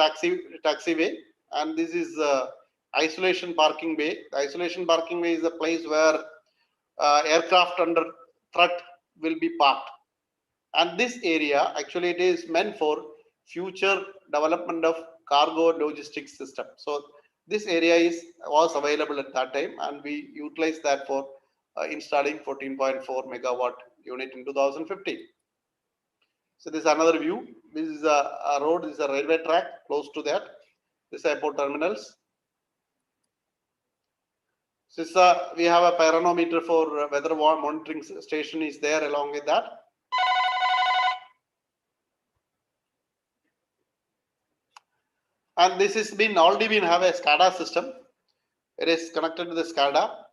Speaker 3: taxiway, and this is the isolation parking bay. The isolation parking bay is a place where aircraft under threat will be parked. And this area, actually, it is meant for future development of cargo logistics system. So this area was available at that time, and we utilized that for installing 14.4 megawatt unit in 2015. So this is another view. This is a road, this is a railway track close to that. This is airport terminals. This we have a pyranometer for weather monitoring station is there along with that. And this has already been have a SCADA system. It is connected to the SCADA.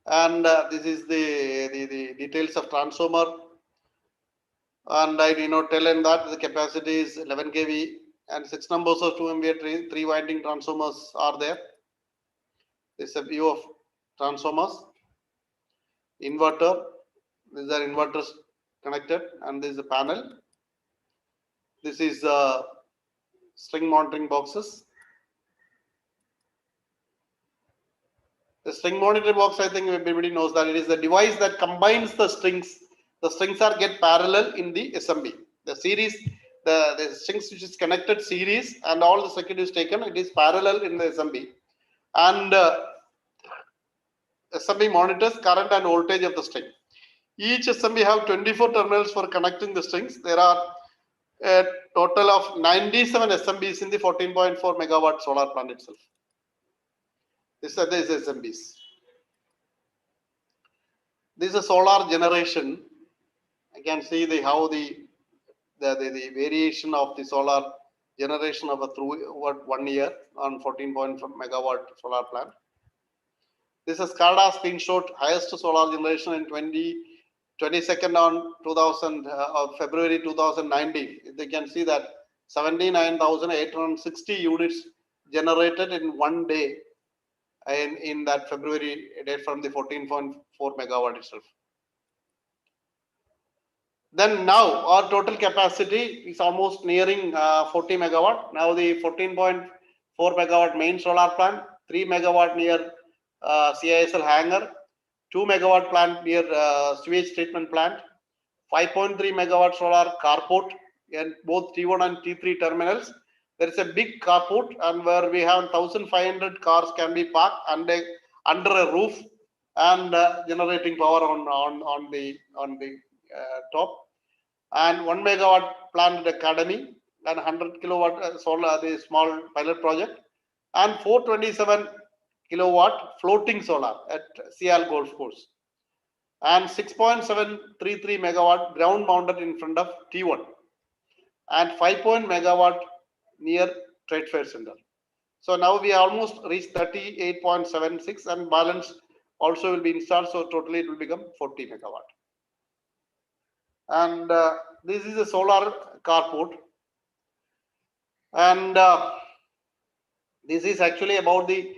Speaker 3: And this is the details of transformer. And I tell in that the capacity is 11 kV and 6 numbers of 2 MVA 3 winding transformers are there. This is a view of transformers. Inverter. These are inverters connected, and this is a panel. This is string monitoring boxes. The string monitoring box, I think everybody knows that it is the device that combines the strings. The strings are get parallel in the assembly. The series, the strings which is connected series, and all the circuit is taken, it is parallel in the assembly. And assembly monitors current and voltage of the string. Each assembly have 24 terminals for connecting the strings. There are a total of 97 assemblies in the 14.4 megawatt solar plant itself. These are these assemblies. This is a solar generation. I can see how the variation of the solar generation of through 1 year on 14.4 megawatt solar plant. This is SCADA screenshot, highest solar generation in 22nd on February 2019. You can see that 79,860 units generated in 1 day in that February date from the 14.4 megawatt itself. Then now our total capacity is almost nearing 40 megawatt. Now the 14.4 megawatt main solar plant, 3 megawatt near CISL hangar, 2 megawatt plant near sewage treatment plant, 5.3 megawatt solar carport in both T1 and T3 terminals. There is a big carport, and where we have 1,500 cars can be parked under a roof and generating power on the top. And 1 megawatt plant academy and 100 kilowatt solar, the small pilot project, and 427 kilowatt floating solar at Cial Golf Course, and 6.733 megawatt ground mounted in front of T1, and 5 megawatt near Trade Fair Center. So now we almost reached 38.76, and balance also will be installed. So totally it will become 40 megawatt. And this is a solar carport, and this is actually about the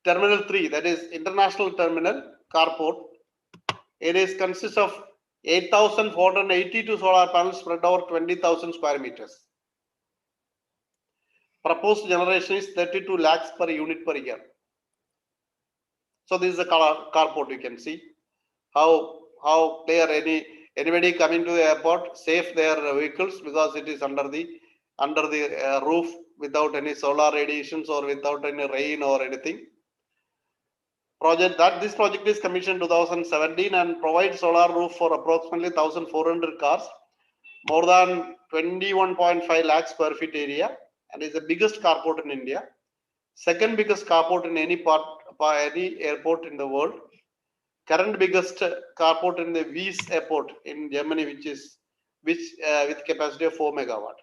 Speaker 3: Terminal 3, that is International Terminal Carport. It consists of 8,482 solar panels spread over 20,000 square meters. Proposed generation is 32 lakhs per unit per year. So this is the carport. You can see how clear anybody coming to the airport safe their vehicles, because it is under the roof without any solar radiations or without any rain or anything. This project is commissioned 2017 and provides solar roof for approximately 1,400 cars, more than 21.5 lakh square feet area, and is the biggest carport in India, second biggest carport in any airport in the world, current biggest carport in the Wies airport in Germany, with capacity of 4 megawatt.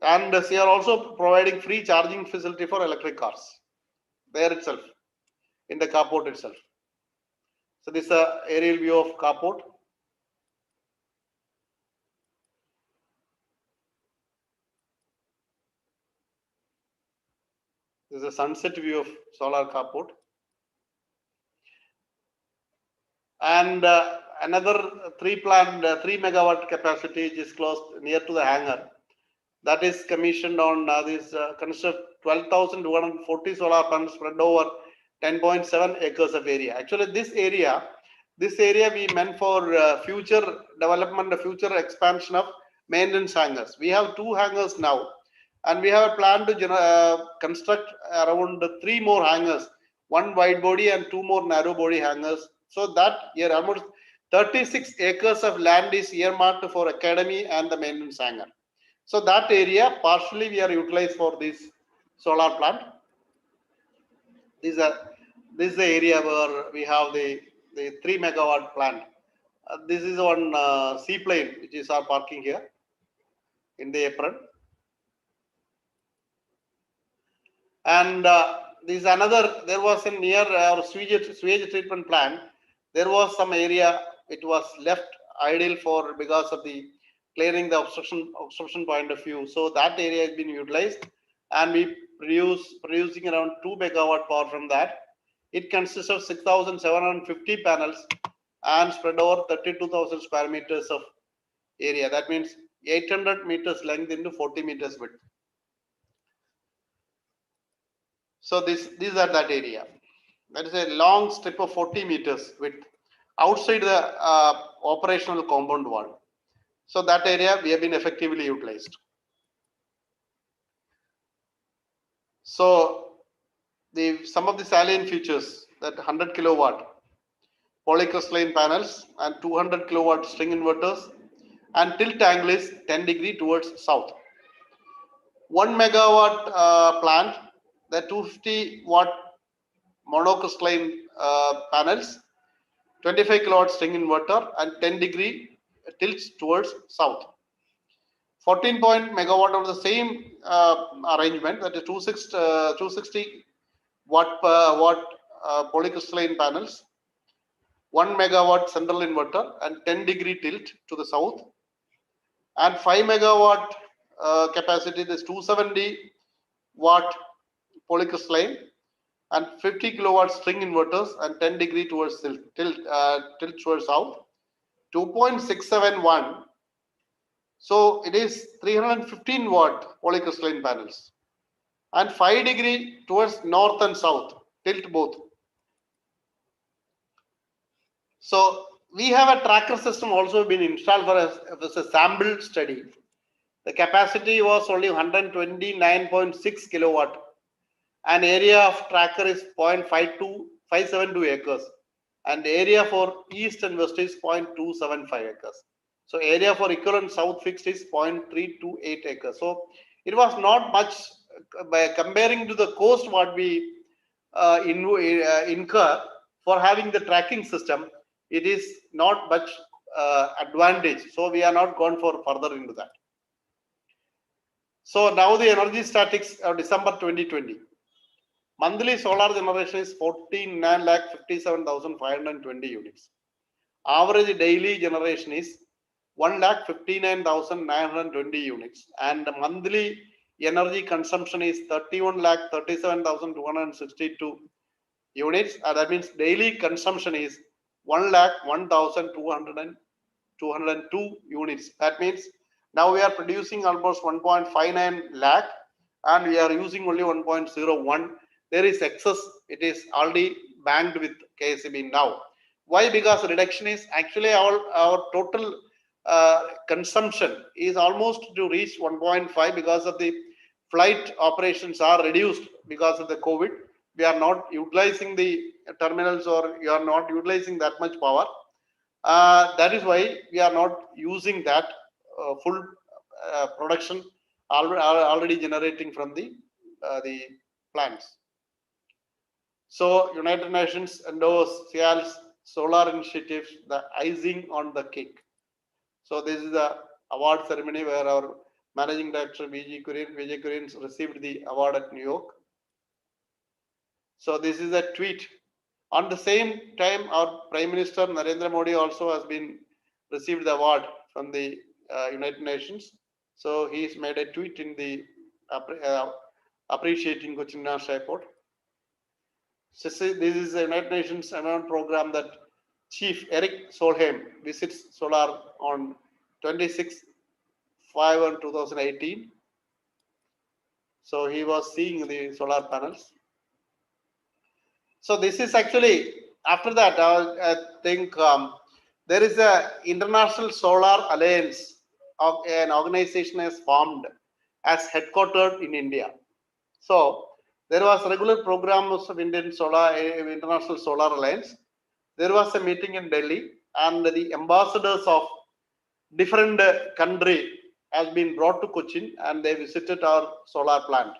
Speaker 3: And they are also providing free charging facility for electric cars there itself, in the carport itself. So this is an aerial view of carport. This is a sunset view of solar carport. And another 3 megawatt capacity is close near to the hangar. That is commissioned on construct 12,240 solar panels spread over 10.7 acres of area. Actually, this area we meant for future development, future expansion of maintenance hangars. We have 2 hangars now, and we have a plan to construct around 3 more hangars, 1 wide body and 2 more narrow body hangars. So that here almost 36 acres of land is earmarked for academy and the maintenance hangar. So that area partially we are utilized for this solar plant. This is the area where we have the 3 megawatt plant. This is one seaplane which is our parking here in the apron. And this is another. There was near our sewage treatment plant. There was some area it was left idle because of the clearing the obstruction point of view. So that area has been utilized, and we producing around 2 megawatt power from that. It consists of 6,750 panels and spread over 32,000 square meters of area. That means 800 meters length into 40 meters width. So these are that area. That is a long strip of 40 meters width outside the operational compound wall. So that area we have been effectively utilized. So some of the salient features, that 100 kilowatt polycrystalline panels and 200 kilowatt string inverters, and tilt angle is 10 degree towards south. 1 megawatt plant, the 250 watt monocrystalline panels, 25 kilowatt string inverter, and 10 degree tilts towards south. 14 megawatt of the same arrangement, that is 260 watt polycrystalline panels, 1 megawatt central inverter, and 10 degree tilt to the south, and 5 megawatt capacity, this 270 watt polycrystalline and 50 kilowatt string inverters and 10 degree towards tilt towards south. 2.671, so it is 315 watt polycrystalline panels, and 5 degree towards north and south, tilt both. So we have a tracker system also been installed for a sample study. The capacity was only 129.6 kilowatt, and area of tracker is 0.572 acres, and area for east and west is 0.275 acres. So area for equivalent south fixed is 0.328 acres. So it was not much by comparing to the cost what we incur for having the tracking system. It is not much advantage. So we are not gone for further into that. So now the energy statics of December 2020. Monthly solar generation is 49,57,520 units. Average daily generation is 1,59,920 units, and the monthly energy consumption is 31,37,262 units. That means daily consumption is 1,01,202 units. That means now we are producing almost 1.59 lakh, and we are using only 1.01. There is excess. It is already banked with KSEB now. Why? Because reduction is actually our total consumption is almost to reach 1.5 because of the flight operations are reduced because of the COVID. We are not utilizing the terminals, or you are not utilizing that much power. That is why we are not using that full production already generating from the plants. So United Nations endorsed Cial's solar initiatives, the icing on the cake. So this is the award ceremony where our managing director Vijay Kurian received the award at New York. So this is a tweet. On the same time, our Prime Minister Narendra Modi also has been received the award from the United Nations. So he's made a tweet in the appreciating Cochin International Airport. So this is the United Nations environment program that Chief Eric Solheim visits Solar on 26/5/2018. So he was seeing the solar panels. So this is actually, after that, I think there is a International Solar Alliance, an organization is formed as headquartered in India. So there was regular programs of International Solar Alliance. There was a meeting in Delhi, and the ambassadors of different country has been brought to Cochin, and they visited our solar plant.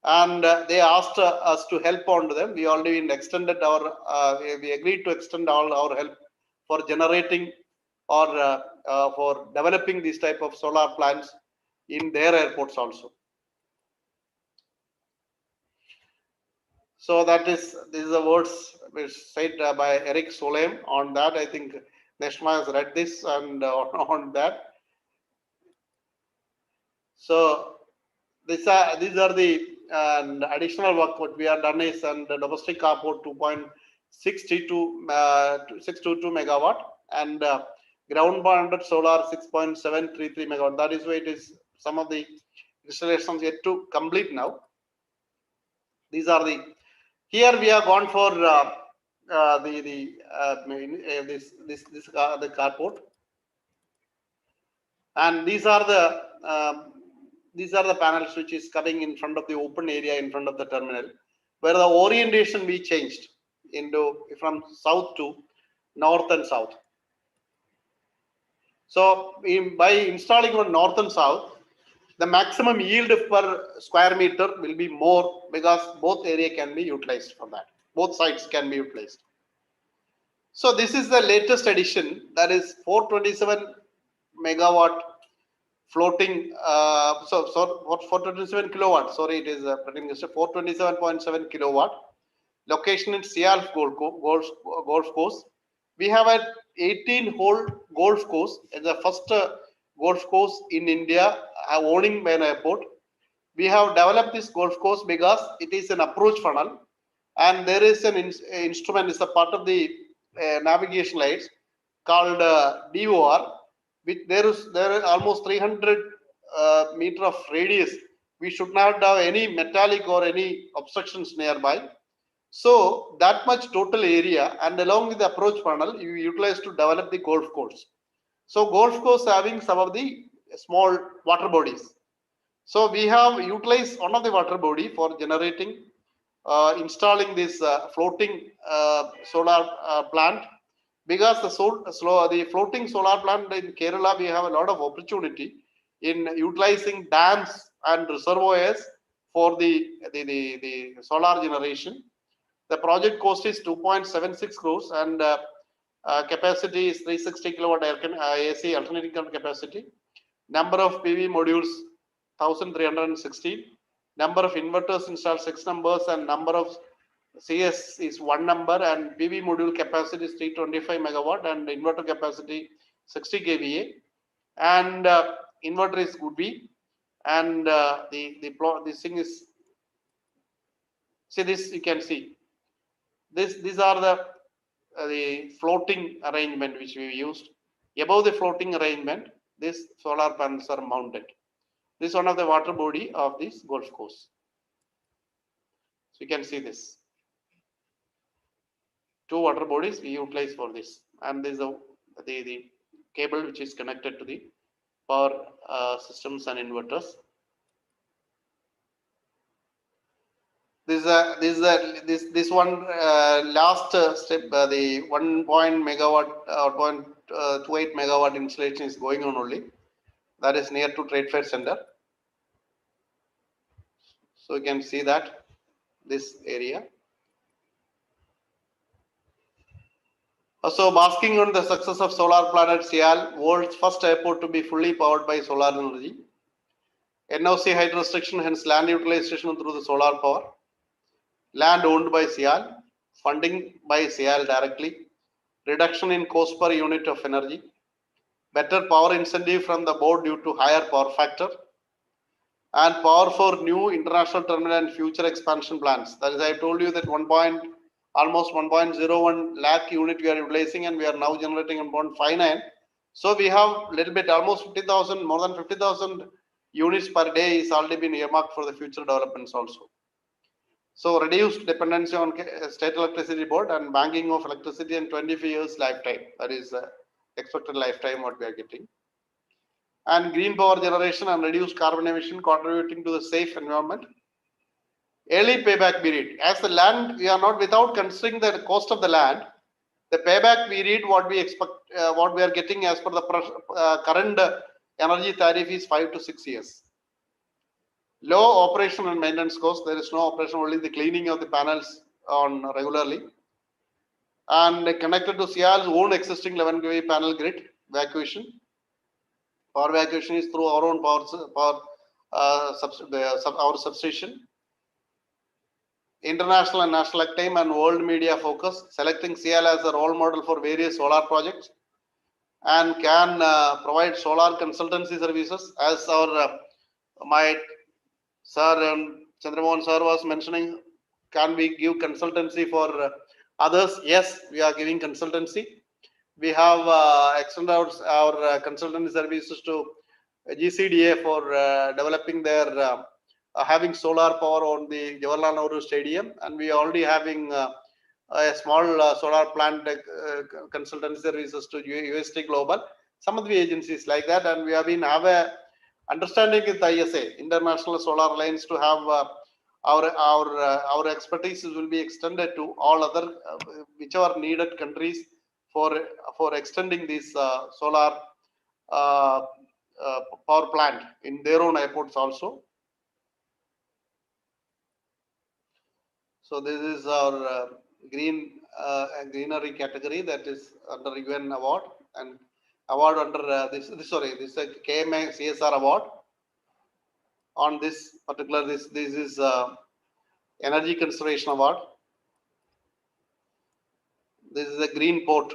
Speaker 3: And they asked us to help on to them. We already extended our, we agreed to extend all our help for generating or for developing these type of solar plants in their airports also. So this is the words which said by Eric Solheim on that. I think Neshma has read this and on that. So these are the additional work what we have done is, and the domestic airport 2.622 megawatt, and ground mounted solar 6.733 megawatt. That is why it is some of the installations yet to complete now. These are the, here we have gone for the carport, and these are the panels which is coming in front of the open area in front of the terminal, where the orientation we changed into from south to north and south. So by installing on north and south, the maximum yield per square meter will be more, because both area can be utilized for that. Both sides can be utilized. So this is the latest addition, that is 427 megawatt floating. So 427 kilowatt. Sorry, it is 427.7 kilowatt. Location in Cial golf course. We have an 18-hole golf course. It's the first golf course in India owning by an airport. We have developed this golf course because it is an approach funnel, and there is an instrument, is a part of the navigation lights called DOR, which there is almost 300 meter of radius. We should not have any metallic or any obstructions nearby. So that much total area, and along with the approach funnel, you utilize to develop the golf course. So golf course having some of the small water bodies. So we have utilized one of the water body for generating, installing this floating solar plant, because the floating solar plant in Kerala, we have a lot of opportunity in utilizing dams and reservoirs for the solar generation. The project cost is 2.76 crores, and capacity is 360 kilowatt AC alternating current capacity. Number of PV modules 1316. Number of inverters installed 6 numbers, and number of CS is 1 number, and PV module capacity is 325 megawatt, and inverter capacity 60 kVA, and inverter is would be, and this thing is, see this, you can see these are the floating arrangement which we used. Above the floating arrangement, these solar panels are mounted. This is one of the water body of this golf course. So you can see this. 2 water bodies we utilize for this, and this is the cable which is connected to the power systems and inverters. This one last step, the 1 megawatt or 0.28 megawatt installation is going on only. That is near to Trade Fair Center. So you can see that this area. So basking on the success of solar plant at Cial, world's first airport to be fully powered by solar energy. NOC height restriction, hence land utilization through the solar power. Land owned by Cial, funding by Cial directly, reduction in cost per unit of energy, better power incentive from the board due to higher power factor, and power for new international terminal and future expansion plans. That is, I told you that almost 1.01 lakh unit we are utilizing, and we are now generating 1.59. So we have little bit, almost 50,000, more than 50,000 units per day is already been earmarked for the future developments also. So reduced dependency on state electricity board and banking of electricity in 25 years lifetime. That is expected lifetime what we are getting. And green power generation and reduced carbon emission contributing to the safe environment. Early payback period. As the land, we are not without considering the cost of the land. The payback period, what we expect, what we are getting as per the current energy tariff is 5 to 6 years. Low operation and maintenance cost. There is no operation, only the cleaning of the panels on regularly. And connected to Cial's own existing 11 kV panel grid, evacuation. Power evacuation is through our own our substation. International and national acclaim and world media focus, selecting Cial as a role model for various solar projects, and can provide solar consultancy services, as our my sir Chandramohan sir was mentioning. Can we give consultancy for others? Yes, we are giving consultancy. We have extended our consultancy services to GCDA for developing their having solar power on the Jawaharlal Nehru Stadium, and we are already having a small solar plant consultancy services to UST Global, some of the agencies like that, and we have a understanding with ISA, International Solar Alliance, to have our expertise will be extended to all other whichever needed countries for extending this solar power plant in their own airports also. So this is our greenery category that is under UN award, and award under this is a KMA CSR award. On this particular, this is energy conservation award. This is a green port.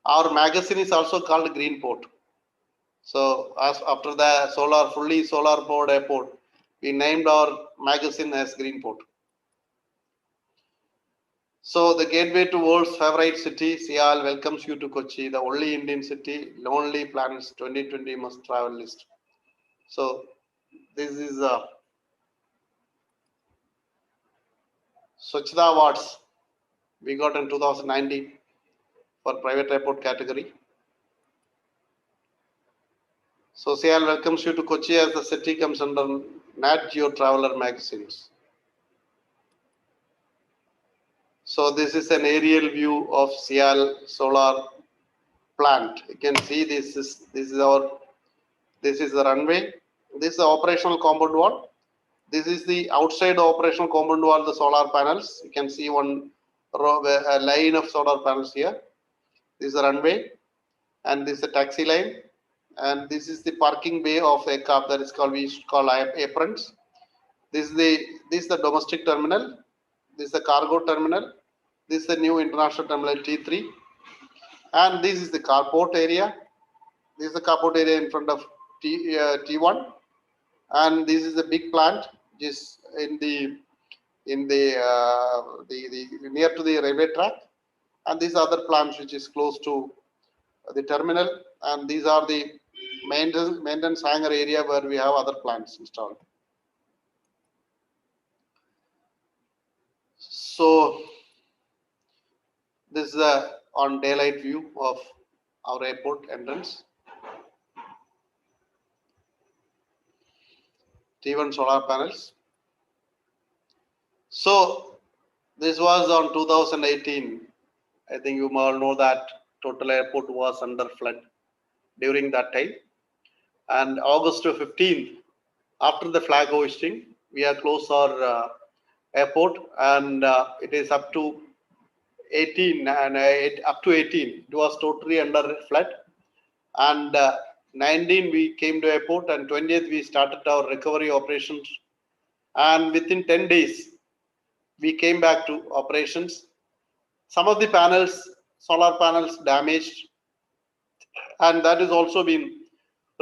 Speaker 3: Our magazine is also called Green Port. So as after the fully solar powered airport, we named our magazine as Green Port. So the gateway to world's favorite city, Cial welcomes you to Kochi, the only Indian city, Lonely Planet's 2020 must travel list. So this is Swachhta Awards we got in 2019 for private airport category. So Cial welcomes you to Kochi as the city comes under Nat Geo Traveler magazines. So this is an aerial view of Cial solar plant. You can see this is the runway. This is the operational compound wall. This is the outside operational compound wall, the solar panels. You can see one row, a line of solar panels here. This is the runway, and this is the taxi line, and this is the parking bay of aircraft, that is called, we used to call aprons. This is the domestic terminal. This is the cargo terminal. This is the new international terminal T3, and this is the carport area. This is the carport area in front of T1, and this is the big plant, which is in the near to the railway track, and these other plants which is close to the terminal, and these are the maintenance hangar area where we have other plants installed. So this is a on daylight view of our airport entrance. T1 solar panels. So this was on 2018. I think you all know that total airport was under flood during that time. And August 15th, after the flag hoisting, we have closed our airport, and it is up to 18 and up to 18 it was totally under flood, and 19 we came to airport, and 20th we started our recovery operations, and within 10 days we came back to operations. Some of the panels, solar panels, damaged, and that is also been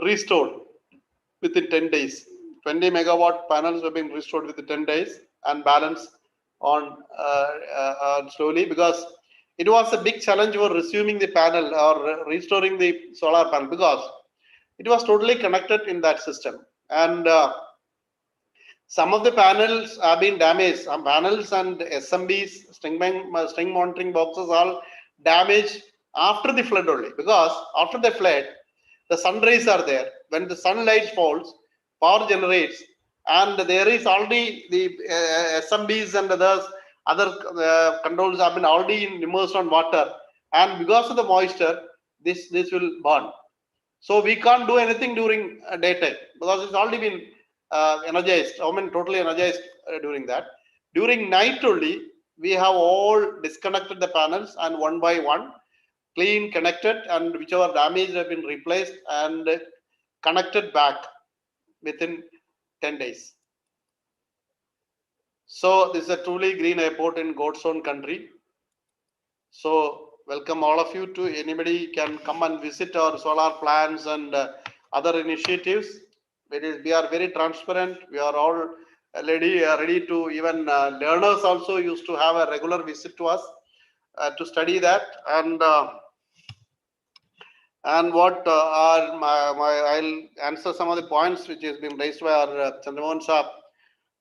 Speaker 3: restored within 10 days. 20 megawatt panels have been restored within 10 days, and balance on slowly, because it was a big challenge for resuming the panel or restoring the solar panel, because it was totally connected in that system, and some of the panels have been damaged. Some panels and SMBs, string monitoring boxes, all damaged after the flood only, because after the flood the sun rays are there. When the sunlight falls, power generates, and there is already the SMBs and other controls have been already immersed on water, and because of the moisture, this will burn. So we can't do anything during daytime, because it's already been energized. I mean, totally energized during that. During night only, we have all disconnected the panels, and one by one clean, connected, and whichever damaged have been replaced and connected back within 10 days. So this is a truly green airport in God's own country. So welcome all of you to, anybody can come and visit our solar plants and other initiatives. We are very transparent. We are all ready to, even learners also used to have a regular visit to us to study that, and what I'll answer some of the points which has been raised by our Chandramohan Saab,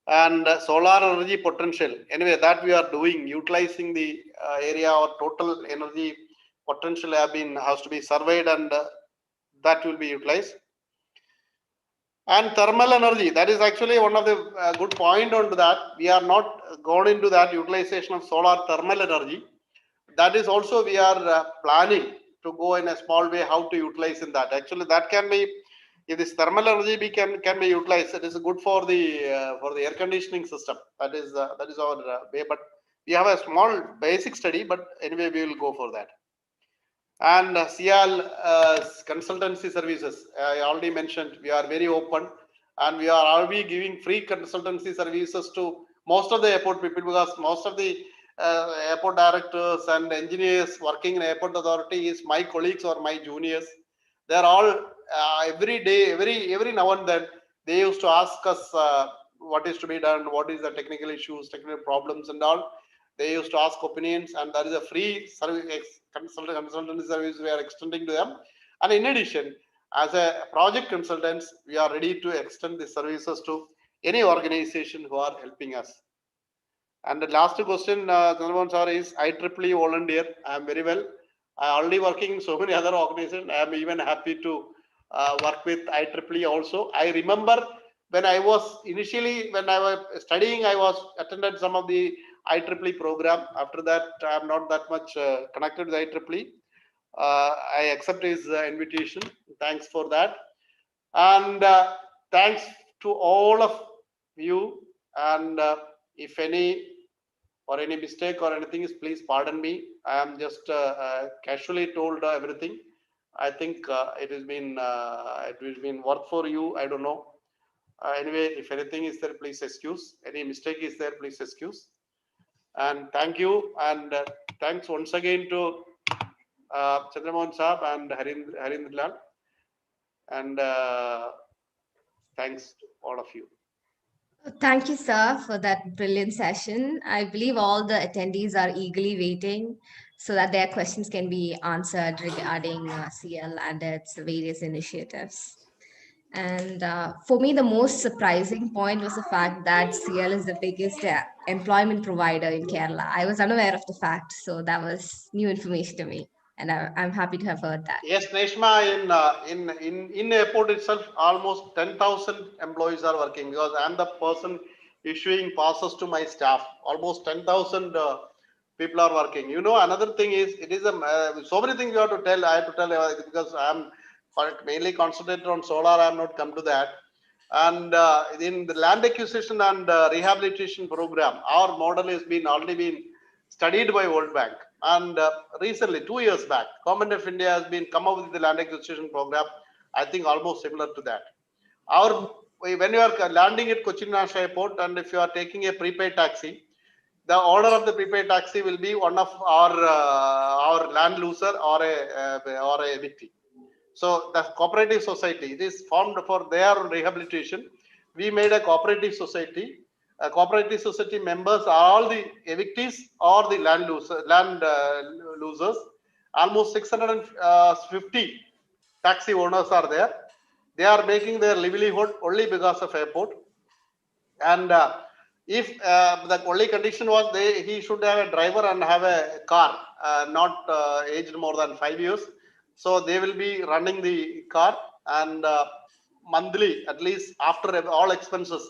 Speaker 3: and solar energy potential. Anyway, that we are doing, utilizing the area or total energy potential has to be surveyed, and that will be utilized. And thermal energy, that is actually one of the good point onto that. We are not gone into that utilization of solar thermal energy. That is also we are planning to go in a small way how to utilize in that. Actually, that can be, if this thermal energy can be utilized, it is good for the air conditioning system. That is our way. But we have a small basic study, but anyway we will go for that. And Cial consultancy services, I already mentioned, we are very open, and we are already giving free consultancy services to most of the airport people, because most of the airport directors and engineers working in airport authority is my colleagues or my juniors. They are all every day, every now and then they used to ask us what is to be done, what is the technical issues, technical problems and all. They used to ask opinions, and that is a free service, consultancy service we are extending to them. And in addition, as a project consultants, we are ready to extend the services to any organization who are helping us. And the last question, Chandramohan sir, is IEEE volunteer. I am very well. I am already working in so many other organizations. I am even happy to work with IEEE also. I remember when I was initially, when I was studying, I was attended some of the IEEE program. After that, I am not that much connected with IEEE. I accept his invitation. Thanks for that. And thanks to all of you. And if any mistake or anything is, please pardon me. I am just casually told everything. I think it has been work for you. I don't know. Anyway, if anything is there, please excuse. Any mistake is there, please excuse. And thank you. And thanks once again to Chandramohan Saab and Harindra Lal. And thanks to all of you.
Speaker 1: Thank you, sir, for that brilliant session. I believe all the attendees are eagerly waiting so that their questions can be answered regarding CL and its various initiatives. And for me, the most surprising point was the fact that CL is the biggest employment provider in Kerala. I was unaware of the fact, so that was new information to me, and I'm happy to have heard that.
Speaker 3: Yes, Neshma, in airport itself, almost 10,000 employees are working because I'm the person issuing passes to my staff. Almost 10,000 people are working. You know, another thing is, it is so many things you have to tell. I have to tell because I'm mainly concentrated on solar. I have not come to that. And in the land acquisition and rehabilitation program, our model has been already been studied by World Bank. And recently, 2 years back, Government of India has been come up with the land acquisition program. I think almost similar to that. When you are landing at Cochin International Airport, and if you are taking a prepaid taxi, the owner of the prepaid taxi will be one of our land loser or a victim. So the cooperative society, it is formed for their rehabilitation. We made a cooperative society. Cooperative society members are all the evictees or the land losers. Almost 650 taxi owners are there. They are making their livelihood only because of airport. And if the only condition was he should have a driver and have a car, not aged more than 5 years. So they will be running the car, and monthly, at least after all expenses,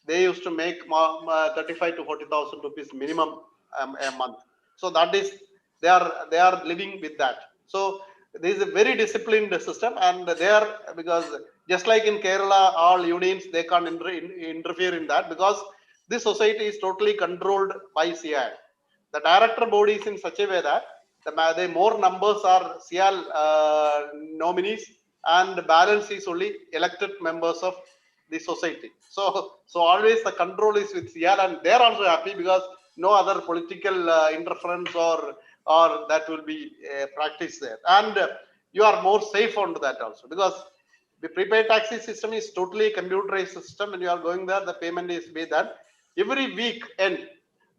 Speaker 3: they used to make 35 to 40,000 rupees minimum a month. So that is they are living with that. So this is a very disciplined system, and they are, because just like in Kerala, all unions, they can't interfere in that, because this society is totally controlled by Cial. The director body is in such a way that the more numbers are Cial nominees, and the balance is only elected members of the society. So always the control is with Cial, and they're also happy because no other political interference or that will be practiced there. And you are more safe onto that also, because the prepaid taxi system is totally computerized system. When you are going there, the payment is be done every week end.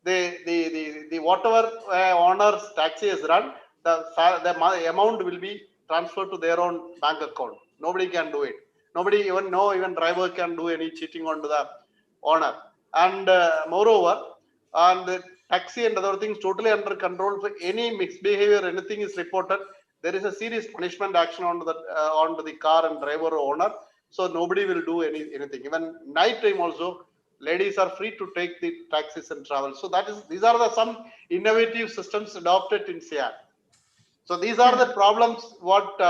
Speaker 3: The whatever owner's taxi is run, the amount will be transferred to their own bank account. Nobody can do it. Nobody even driver can do any cheating onto the owner. And moreover, and the taxi and other things totally under control. For any misbehavior, anything is reported, there is a serious punishment action onto the car and driver or owner. So nobody will do anything. Even night time also, ladies are free to take the taxis and travel. So these are some innovative systems adopted in Cial. So these are the problems what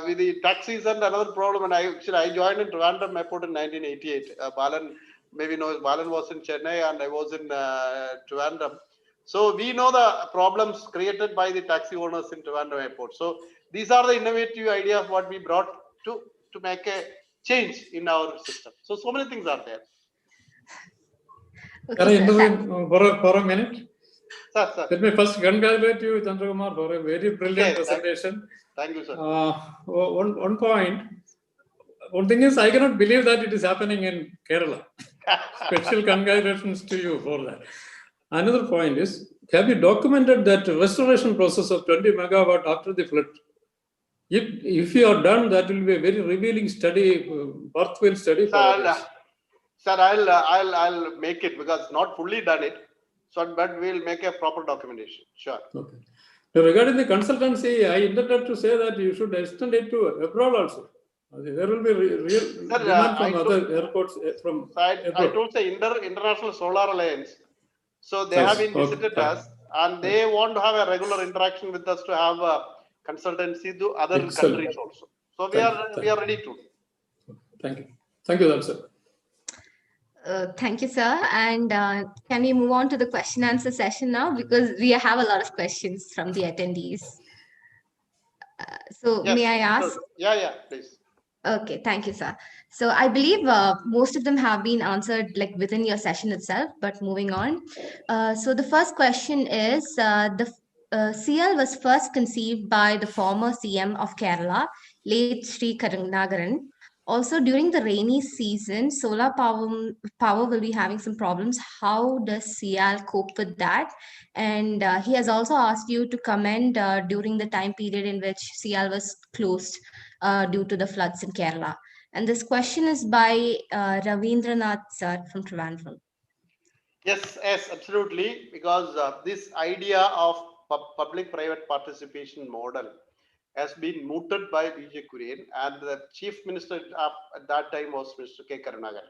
Speaker 3: with the taxis. And another problem, and I joined in Trivandrum Airport in 1988. Balan maybe knows, Balan was in Chennai and I was in Trivandrum. So we know the problems created by the taxi owners in Trivandrum Airport. So these are the innovative ideas what we brought to make a change in our system. So many things are there.
Speaker 2: Can I intervene for a minute?
Speaker 3: Sir.
Speaker 2: Let me first congratulate you, Chandrakumar, for a very brilliant presentation.
Speaker 3: Thank you, sir.
Speaker 2: One point. One thing is, I cannot believe that it is happening in Kerala. Special congratulations to you for that. Another point is, have you documented that restoration process of 20 megawatt after the flood? If you are done, that will be a very revealing study, worthwhile study for others.
Speaker 3: Sir, I'll make it, because not fully done it. So, but we'll make a proper documentation. Sure. Okay.
Speaker 2: Now, regarding the consultancy, I intended to say that you should extend it to abroad also. There will be real demand from other airports.
Speaker 3: I told the International Solar Alliance. So they have been visited us, and they want to have a regular interaction with us to have a consultancy to other countries also. So we are ready to.
Speaker 2: Thank you. Thank you, that's it.
Speaker 1: Thank you, sir. And can we move on to the question answer session now? Because we have a lot of questions from the attendees. So yes, may I ask?
Speaker 3: Sure. Yeah, please.
Speaker 1: Okay, thank you, sir. So I believe most of them have been answered like within your session itself, but moving on. So the first question is, the CL was first conceived by the former CM of Kerala, late Sri Karunagaran, Also, during the rainy season, solar power will be having some problems. How does Cial cope with that? And he has also asked you to comment during the time period in which Cial was closed due to the floods in Kerala. And this question is by Ravindranath sir from Trivandrum.
Speaker 3: Yes, yes, absolutely. Because this idea of public-private participation model has been mooted by Vijay Kurian, and the chief minister at that time was Mr. K. Karunagaran.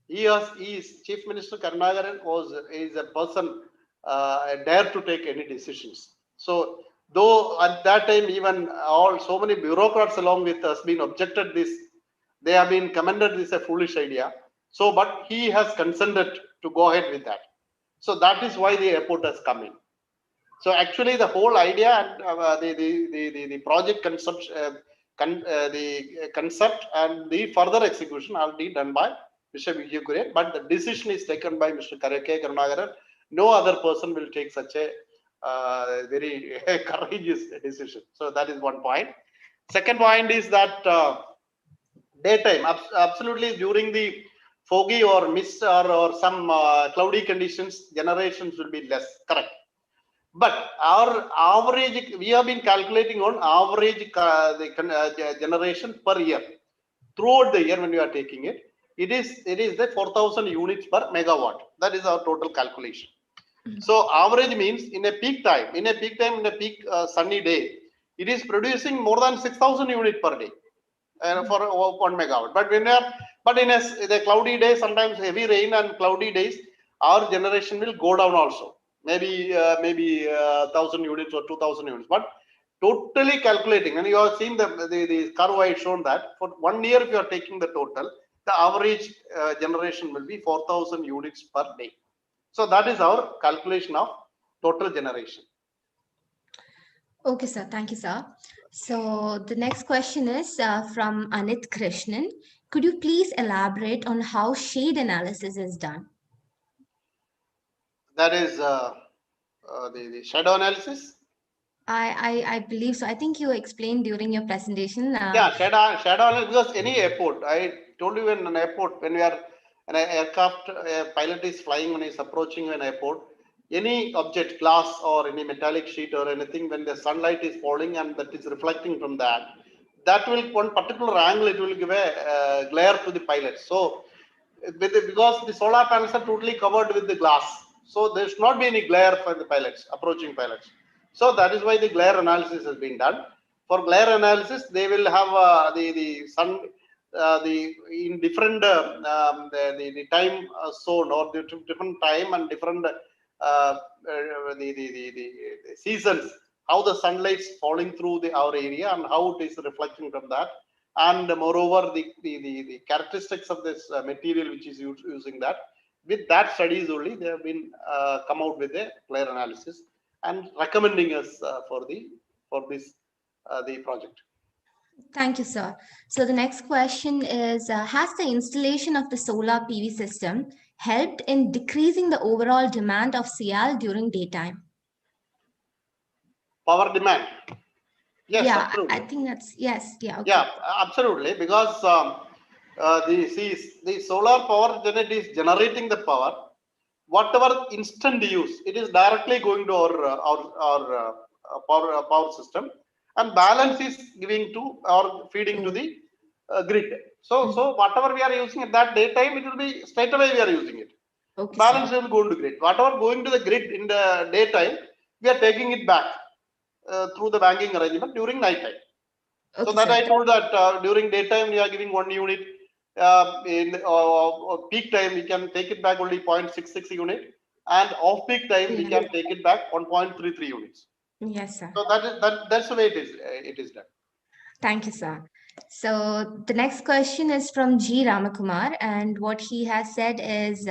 Speaker 3: He is Chief Minister Karunagaran is a person dare to take any decisions. So though at that time even so many bureaucrats along with us been objected this, they have been commended this a foolish idea. So but he has consented to go ahead with that. So that is why the airport has come in. So actually, the whole idea and the project concept, the concept and the further execution are already done by Mr. Vijay Kurian, but the decision is taken by Mr. K. Karunagaran. No other person will take such a very courageous decision. So that is one point. Second point is that daytime, absolutely during the foggy or mist or some cloudy conditions, generations will be less. Correct. But our average, we have been calculating on average generation per year. Throughout the year when we are taking it, it is the 4,000 units per megawatt. That is our total calculation. So average means in a peak time, in a peak sunny day, it is producing more than 6,000 units per day for 1 megawatt. But when in the cloudy days, sometimes heavy rain and cloudy days, our generation will go down also. Maybe 1,000 units or 2,000 units. But totally calculating, and you have seen the curve I shown that for 1 year, if you are taking the total, the average generation will be 4,000 units per day. So that is our calculation of total generation.
Speaker 1: Okay, sir. Thank you, sir. So the next question is from Anit Krishnan. Could you please elaborate on how shade analysis is done?
Speaker 3: That is the shadow analysis.
Speaker 1: I believe so. I think you explained during your presentation.
Speaker 3: Yeah, shadow analysis, because any airport, I told you in an airport, when we are an aircraft pilot is flying, when he's approaching an airport, any object, glass or any metallic sheet or anything, when the sunlight is falling and that is reflecting from that will, one particular angle, it will give a glare to the pilot. So because the solar panels are totally covered with the glass, so there should not be any glare for the pilots, approaching pilots. So that is why the glare analysis has been done. For glare analysis, they will have the sun in different the time zone or the different time and different the seasons, how the sunlight is falling through our area and how it is reflecting from that. And moreover, the characteristics of this material which is using that. With that studies only, they have been come out with a glare analysis and recommending us for this the project.
Speaker 1: Thank you, sir. So the next question is, has the installation of the solar PV system helped in decreasing the overall demand of Cial during daytime?
Speaker 3: Power demand. Yes,
Speaker 1: yeah,
Speaker 3: absolutely.
Speaker 1: I think that's, yes. Yeah, okay.
Speaker 3: Yeah, absolutely. Because the solar power generator is generating the power. Whatever instant use, it is directly going to our power system, and balance is giving to or feeding to the grid. So whatever we are using at that daytime, it will be straight away we are using it.
Speaker 1: Okay,
Speaker 3: Balance
Speaker 1: sir.
Speaker 3: will go to grid. Whatever going to the grid in the daytime, we are taking it back through the banking arrangement during night time.
Speaker 1: Okay,
Speaker 3: So that
Speaker 1: sir.
Speaker 3: I told that during daytime we are giving 1 unit. In peak time we can take it back only 0.66 unit, and off peak time we can take it back 1.33 units.
Speaker 1: Yes, sir.
Speaker 3: So that's the way it is done.
Speaker 1: Thank you, sir. So the next question is from G. Ramakumar, and what he has said is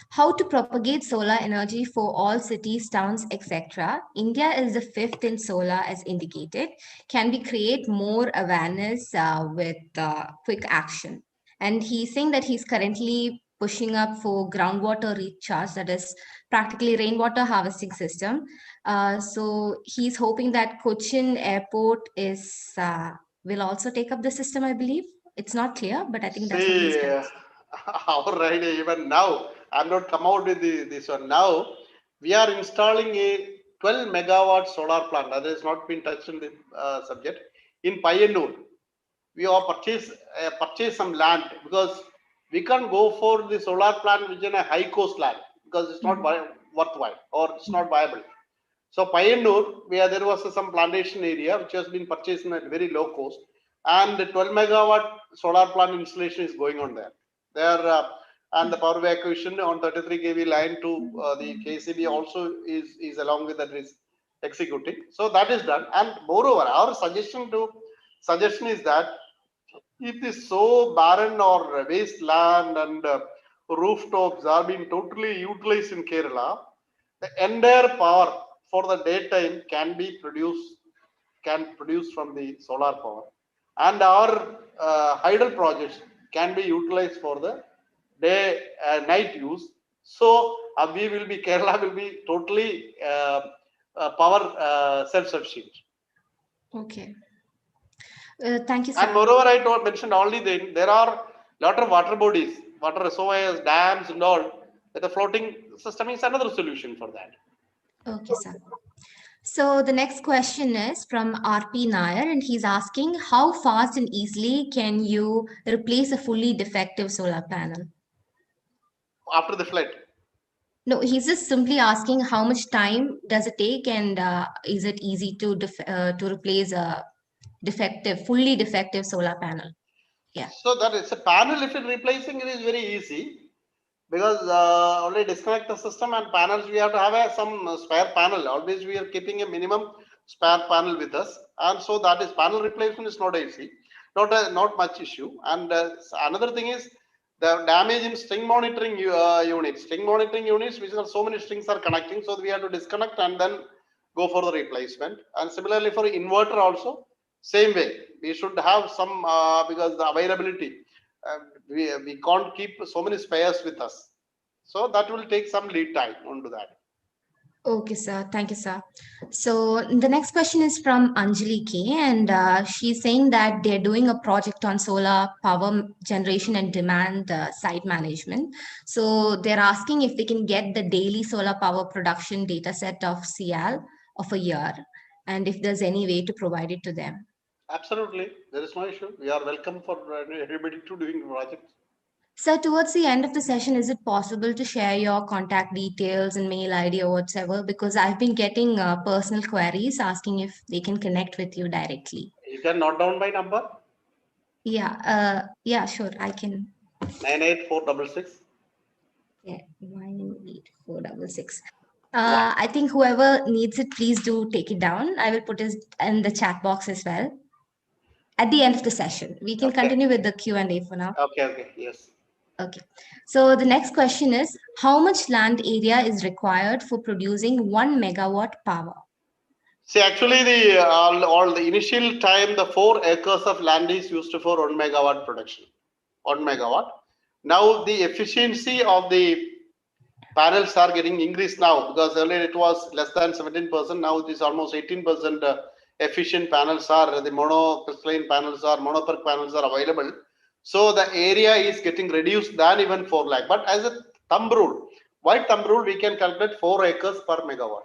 Speaker 1: how to propagate solar energy for all cities, towns, etc. India is the 5th in solar as indicated. Can we create more awareness with quick action? And he's saying that he's currently pushing up for groundwater recharge, that is practically rainwater harvesting system. So he's hoping that Cochin Airport will also take up the system, I believe. It's not clear, but I think that's what he's trying to say.
Speaker 3: Our idea, even now, I'm not come out with this one. Now, we are installing a 12 megawatt solar plant that has not been touched in the subject in Payyanur. We have purchased some land because we can't go for the solar plant which is a high cost land because it's not worthwhile or it's not viable. So Payyanur, where there was some plantation area which has been purchased at very low cost, and the 12 megawatt solar plant installation is going on there. There and the power evacuation on 33 kV line to the KCB also is along with that is executing. So that is done. And moreover, our suggestion is that if this so barren or waste land and rooftops are being totally utilized in Kerala, the entire power for the daytime can produce from the solar power, and our hydel projects can be utilized for the night use. So Kerala will be totally power self-sufficient.
Speaker 1: Okay. Thank you, sir.
Speaker 3: And moreover, I mentioned only there are a lot of water bodies, water reservoirs, dams, and all. That the floating system is another solution for that.
Speaker 1: Okay, sir. So the next question is from RP Nair, and he's asking, how fast and easily can you replace a fully defective solar panel?
Speaker 3: After the flood?
Speaker 1: No, he's just simply asking how much time does it take, and is it easy to replace a fully defective solar panel? Yeah.
Speaker 3: So that is a panel. If it's replacing, it is very easy because only disconnect the system and panels. We have to have some spare panel. Always we are keeping a minimum spare panel with us, and so that is panel replacement is not easy, not much issue. And another thing is the damage in string monitoring units. String monitoring units, which are so many strings are connecting, so we have to disconnect and then go for the replacement. And similarly for inverter also, same way. We should have some because the availability. We can't keep so many spares with us, so that will take some lead time onto that.
Speaker 1: Okay, sir. Thank you, sir. So the next question is from Anjali K, and she's saying that they're doing a project on solar power generation and demand side management. So they're asking if they can get the daily solar power production data set of Cial of a year, and if there's any way to provide it to them.
Speaker 3: Absolutely, there is no issue. We are welcome for everybody to doing projects.
Speaker 1: So towards the end of the session, is it possible to share your contact details and mail ID or whatever? Because I've been getting personal queries asking if they can connect with you directly.
Speaker 3: You can note down my number.
Speaker 1: Yeah, sure, I can.
Speaker 3: 98466.
Speaker 1: Yeah, 98466. I think whoever needs it, please do take it down. I will put it in the chat box as well. At the end of the session, we can continue with the Q&A for now.
Speaker 3: Okay, yes.
Speaker 1: Okay, so the next question is, how much land area is required for producing 1 megawatt power?
Speaker 3: See, actually, the all the initial time, the 4 acres of land is used for 1 megawatt production. 1 megawatt. Now the efficiency of the panels are getting increased now because earlier it was less than 17%. Now it is almost 18% efficient panels are the monocrystalline panels or monoperc panels are available. So the area is getting reduced than even 4 lakh. But as a thumb rule, white thumb rule, we can calculate 4 acres per megawatt.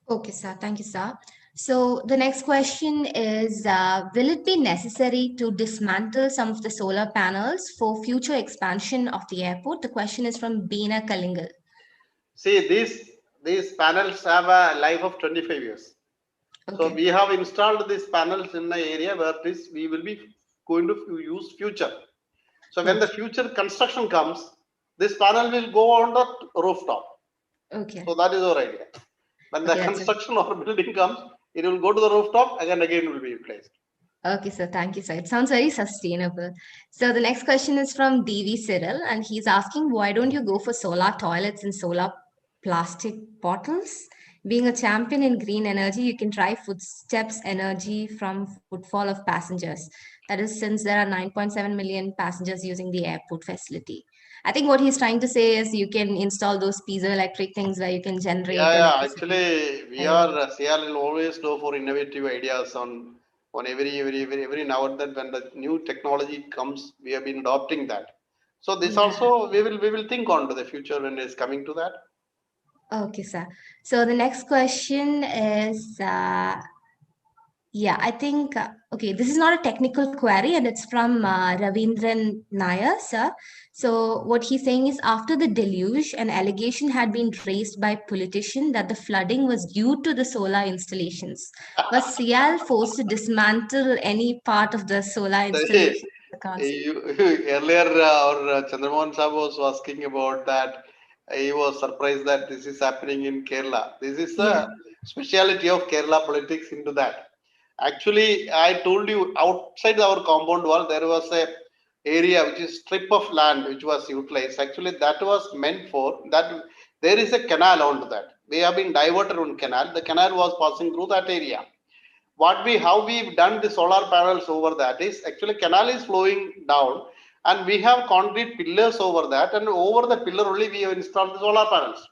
Speaker 1: Okay, sir. Thank you, sir. So the next question is, will it be necessary to dismantle some of the solar panels for future expansion of the airport? The question is from Beena Kalingal.
Speaker 3: See, these panels have a life of 25 years. Okay. So we have installed these panels in the area where we will be going to use future. So when the future construction comes, this panel will go on the rooftop. Okay. So that is our idea. When the construction or building comes, it will go to the rooftop again will be replaced.
Speaker 1: Okay, sir. Thank you, sir. It sounds very sustainable. So the next question is from DV Cyril, and he's asking, why don't you go for solar toilets and solar plastic bottles? Being a champion in green energy, you can try footsteps energy from footfall of passengers. That is, since there are 9.7 million passengers using the airport facility. I think what he's trying to say is you can install those piezoelectric things where you can generate.
Speaker 3: Yeah. Actually, we are Cial will always go for innovative ideas on On every now and then when the new technology comes, we have been adopting that. So this also we will think on to the future when it's coming to that.
Speaker 1: Okay, sir. So the next question is, I think, okay, this is not a technical query and it's from Ravindran Nair, sir. So what he's saying is, after the deluge, an allegation had been raised by politician that the flooding was due to the solar installations. Was Cial forced to dismantle any part of the solar installation?
Speaker 3: Earlier, our Chandramohan Saab was asking about that. He was surprised that this is happening in Kerala. This is the speciality of Kerala politics into that. Actually, I told you, outside our compound wall, there was a area which is strip of land which was utilized. Actually, that was meant for that. There is a canal onto that. We have been diverted on canal. The canal was passing through that area. How we've done the solar panels over that is, actually canal is flowing down and we have concrete pillars over that, and over the pillar only we have installed the solar panels.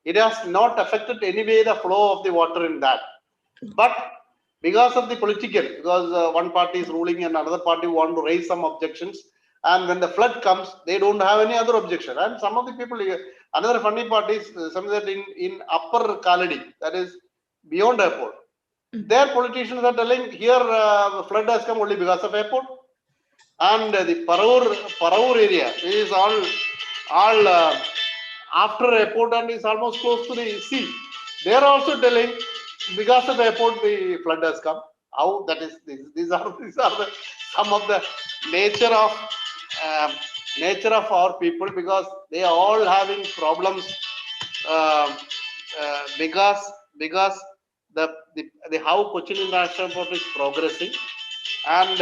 Speaker 3: It has not affected any way the flow of the water in that. But because of the political, because one party is ruling and another party want to raise some objections, and when the flood comes, they don't have any other objection. And some of the people, another funny part is some that in upper Kaladi, that is beyond airport, their politicians are telling here flood has come only because of airport, and the Paraur area is all after airport and is almost close to the sea. They are also telling because of airport the flood has come. How that is? These are the some of the nature of our people, because they are all having problems because the how Cochin International Airport is progressing, and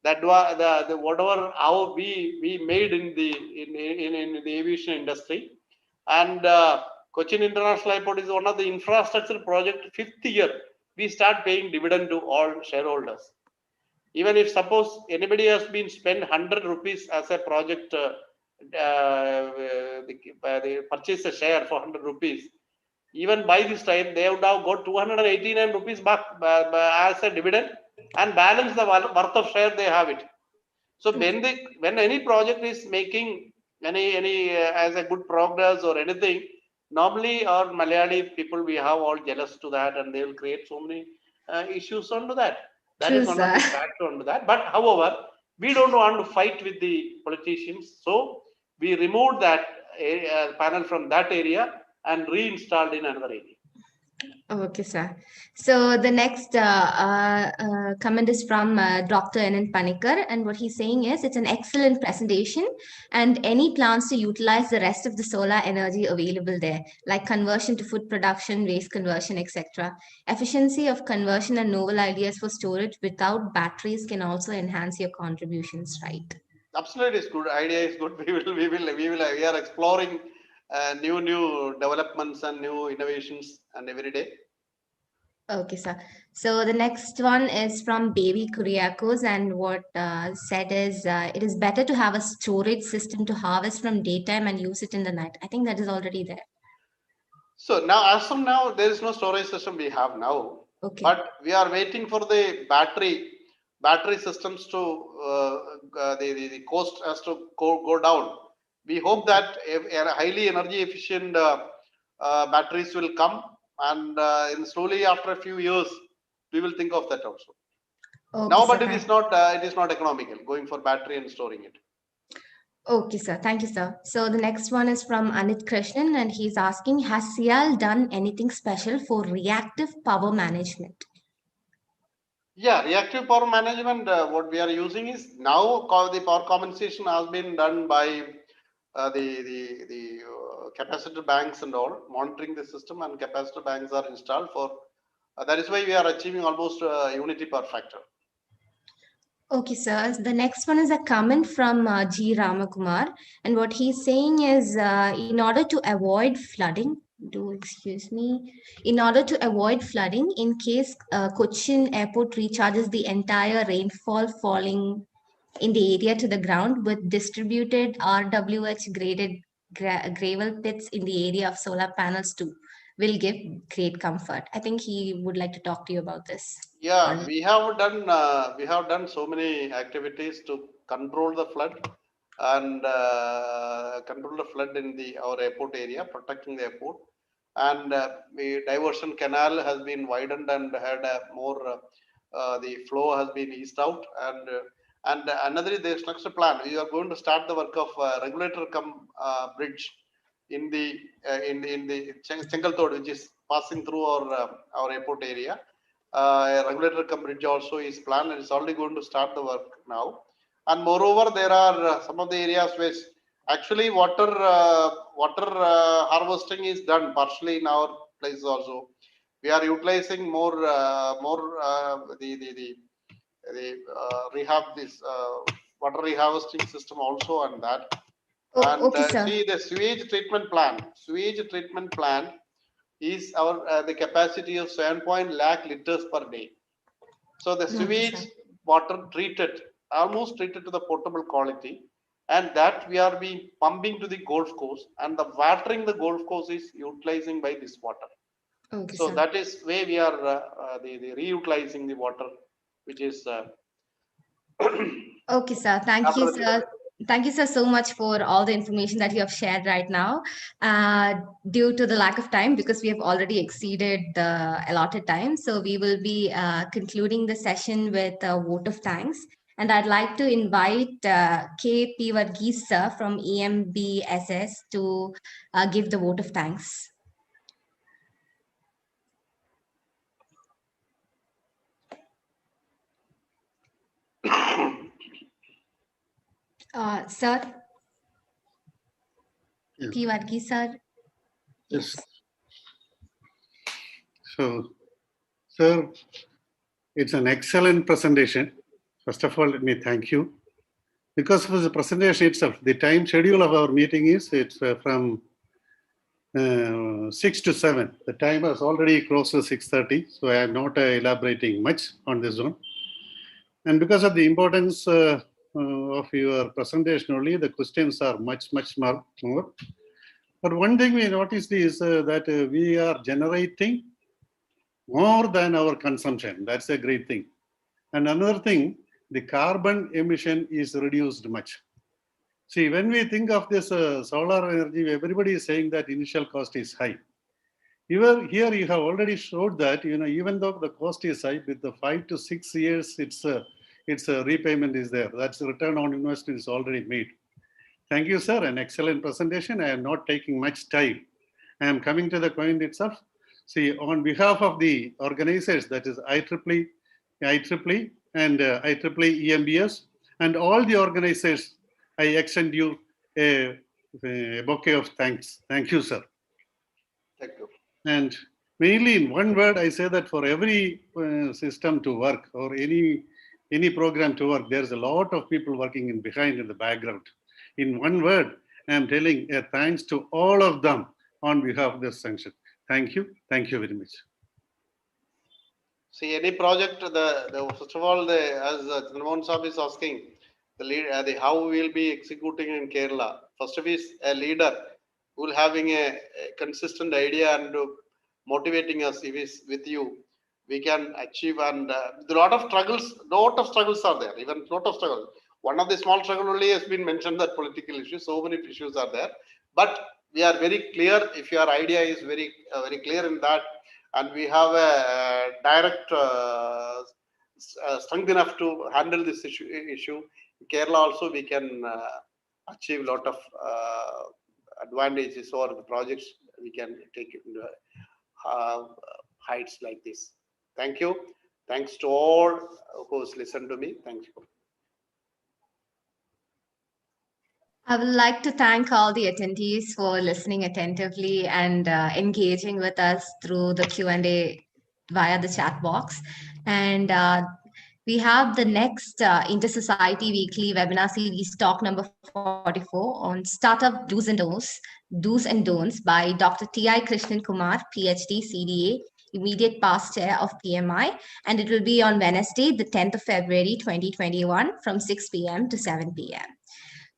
Speaker 3: that the whatever how we made in the aviation industry, and Cochin International Airport is one of the infrastructure project. 5th year we start paying dividend to all shareholders. Even if suppose anybody has been spent 100 rupees as a project, they purchase a share for 100 rupees. Even by this time, they would have got 289 rupees back as a dividend, and balance the worth of share they have it. So when any project is making any as a good progress or anything, normally our Malayali people, we have all jealous to that, and they will create so many issues onto that. That is one of the factor onto that. But however, we don't want to fight with the politicians, so we removed that panel from that area and reinstalled in another area.
Speaker 1: Okay, sir. So the next comment is from Dr. N. Panikar, and what he's saying is, it's an excellent presentation, and any plans to utilize the rest of the solar energy available there, like conversion to food production, waste conversion, etc. Efficiency of conversion and novel ideas for storage without batteries can also enhance your contributions, right?
Speaker 3: Absolutely, it's good. Idea is good. We are exploring new developments and new innovations and every day.
Speaker 1: Okay, sir. So the next one is from Baby Kuriakos, and what said is, it is better to have a storage system to harvest from daytime and use it in the night. I think that is already there.
Speaker 3: So now, as of now, there is no storage system we have now.
Speaker 1: Okay.
Speaker 3: But we are waiting for the battery systems to the cost has to go down. We hope that highly energy efficient batteries will come, and slowly after a few years we will think of that also.
Speaker 1: Okay,
Speaker 3: now,
Speaker 1: sir,
Speaker 3: but it is not economical going for battery and storing it.
Speaker 1: Okay, sir. Thank you, sir. So the next one is from Anit Krishnan, and he's asking, has Cial done anything special for reactive power management?
Speaker 3: Yeah, reactive power management, what we are using is now the power compensation has been done by the capacitor banks and all, monitoring the system, and capacitor banks are installed for that is why we are achieving almost unity per factor.
Speaker 1: Okay, sir. The next one is a comment from G. Ramakumar, and what he's saying is, in order to avoid flooding, in order to avoid flooding, in case Cochin Airport recharges the entire rainfall falling in the area to the ground with distributed RWH graded gravel pits in the area of solar panels too. will give great comfort. I think he would like to talk to you about this.
Speaker 3: Yeah, we have done so many activities to control the flood and control the flood in our airport area, protecting the airport, and the diversion canal has been widened and had a more the flow has been eased out, and another is the structure plan. We are going to start the work of regulator come bridge in the Chengaltod, which is passing through our airport area. A regulator come bridge also is planned and it's already going to start the work now. And moreover, there are some of the areas where actually water harvesting is done partially in our places also. We are utilizing more the rehab this water reharvesting system also on that. And
Speaker 1: Okay, sir.
Speaker 3: see the sewage treatment plan. Sewage treatment plan is our the capacity of 7 lakh liters per day. So the sewage water treated, almost treated to the potable quality, and that we are being pumping to the golf course, and the watering the golf course is utilizing by this water.
Speaker 1: Okay,
Speaker 3: So
Speaker 1: sir.
Speaker 3: that is where we are the reutilizing the water, which is
Speaker 1: Okay, sir. Thank you, sir. Thank you, sir, so much for all the information that you have shared right now. Due to the lack of time, because we have already exceeded the allotted time, so we will be concluding the session with a vote of thanks. And I'd like to invite K. P. Varghese, sir, from EMBS to give the vote of thanks. Sir,
Speaker 5: Yes.
Speaker 1: P. Varghese, sir.
Speaker 5: Yes. So, sir, it's an excellent presentation. First of all, let me thank you. Because of the presentation itself, the time schedule of our meeting is from 6 to 7. The time has already close to 6:30, so I am not elaborating much on this one. And because of the importance of your presentation only, the questions are much more. But one thing we noticed is that we are generating more than our consumption. That's a great thing. And another thing, the carbon emission is reduced much. See, when we think of this solar energy, everybody is saying that initial cost is high. Here you have already showed that, even though the cost is high, with the 5 to 6 years, its repayment is there. That's return on investment is already made. Thank you, sir. An excellent presentation. I am not taking much time. I am coming to the point itself. See, on behalf of the organizers, that is IEEE and IEEE EMBS, and all the organizers, I extend you a bouquet of thanks. Thank you, sir.
Speaker 3: Thank you.
Speaker 5: And mainly in one word, I say that for every system to work or any program to work, there's a lot of people working behind in the background. In one word, I am telling a thanks to all of them on behalf of this sanction. Thank you. Thank you very much.
Speaker 3: See, any project, first of all, as Chandramohan Saab is asking, how we will be executing in Kerala. First of all, is a leader who will having a consistent idea and motivating us. If is with you, we can achieve. And a lot of struggles are there. Even lot of struggles. One of the small struggle only has been mentioned, that political issues. So many issues are there, but we are very clear. If your idea is very clear in that, and we have a direct strength enough to handle this issue. In Kerala also, we can achieve a lot of advantages, or the projects we can take it into heights like this. Thank you. Thanks to all who's listened to me. Thank you.
Speaker 1: I would like to thank all the attendees for listening attentively and engaging with us through the Q&A via the chat box. And we have the next Intersociety Weekly webinar series, talk number 44, on startup do's and don'ts by Dr. T.I. Krishnan Kumar, PhD, CDA, immediate past chair of PMI. And it will be on Wednesday, the 10th of February, 2021 from 6 p.m. to 7 p.m.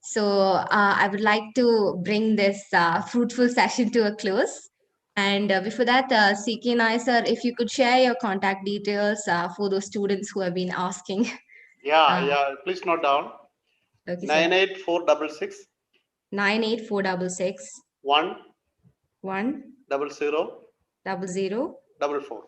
Speaker 1: So I would like to bring this fruitful session to a close. And before that, CK Nair, sir, if you could share your contact details for those students who have been asking.
Speaker 3: Yeah. Please note down.
Speaker 1: Okay,
Speaker 3: 98466
Speaker 1: 98466
Speaker 3: 1
Speaker 1: 1
Speaker 3: 00
Speaker 1: 00
Speaker 3: 44.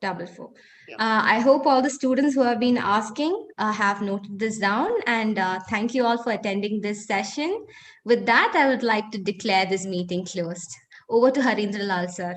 Speaker 1: 44.
Speaker 3: Yeah.
Speaker 1: I hope all the students who have been asking have noted this down, and thank you all for attending this session. With that, I would like to declare this meeting closed. Over to Harindra Lal, sir.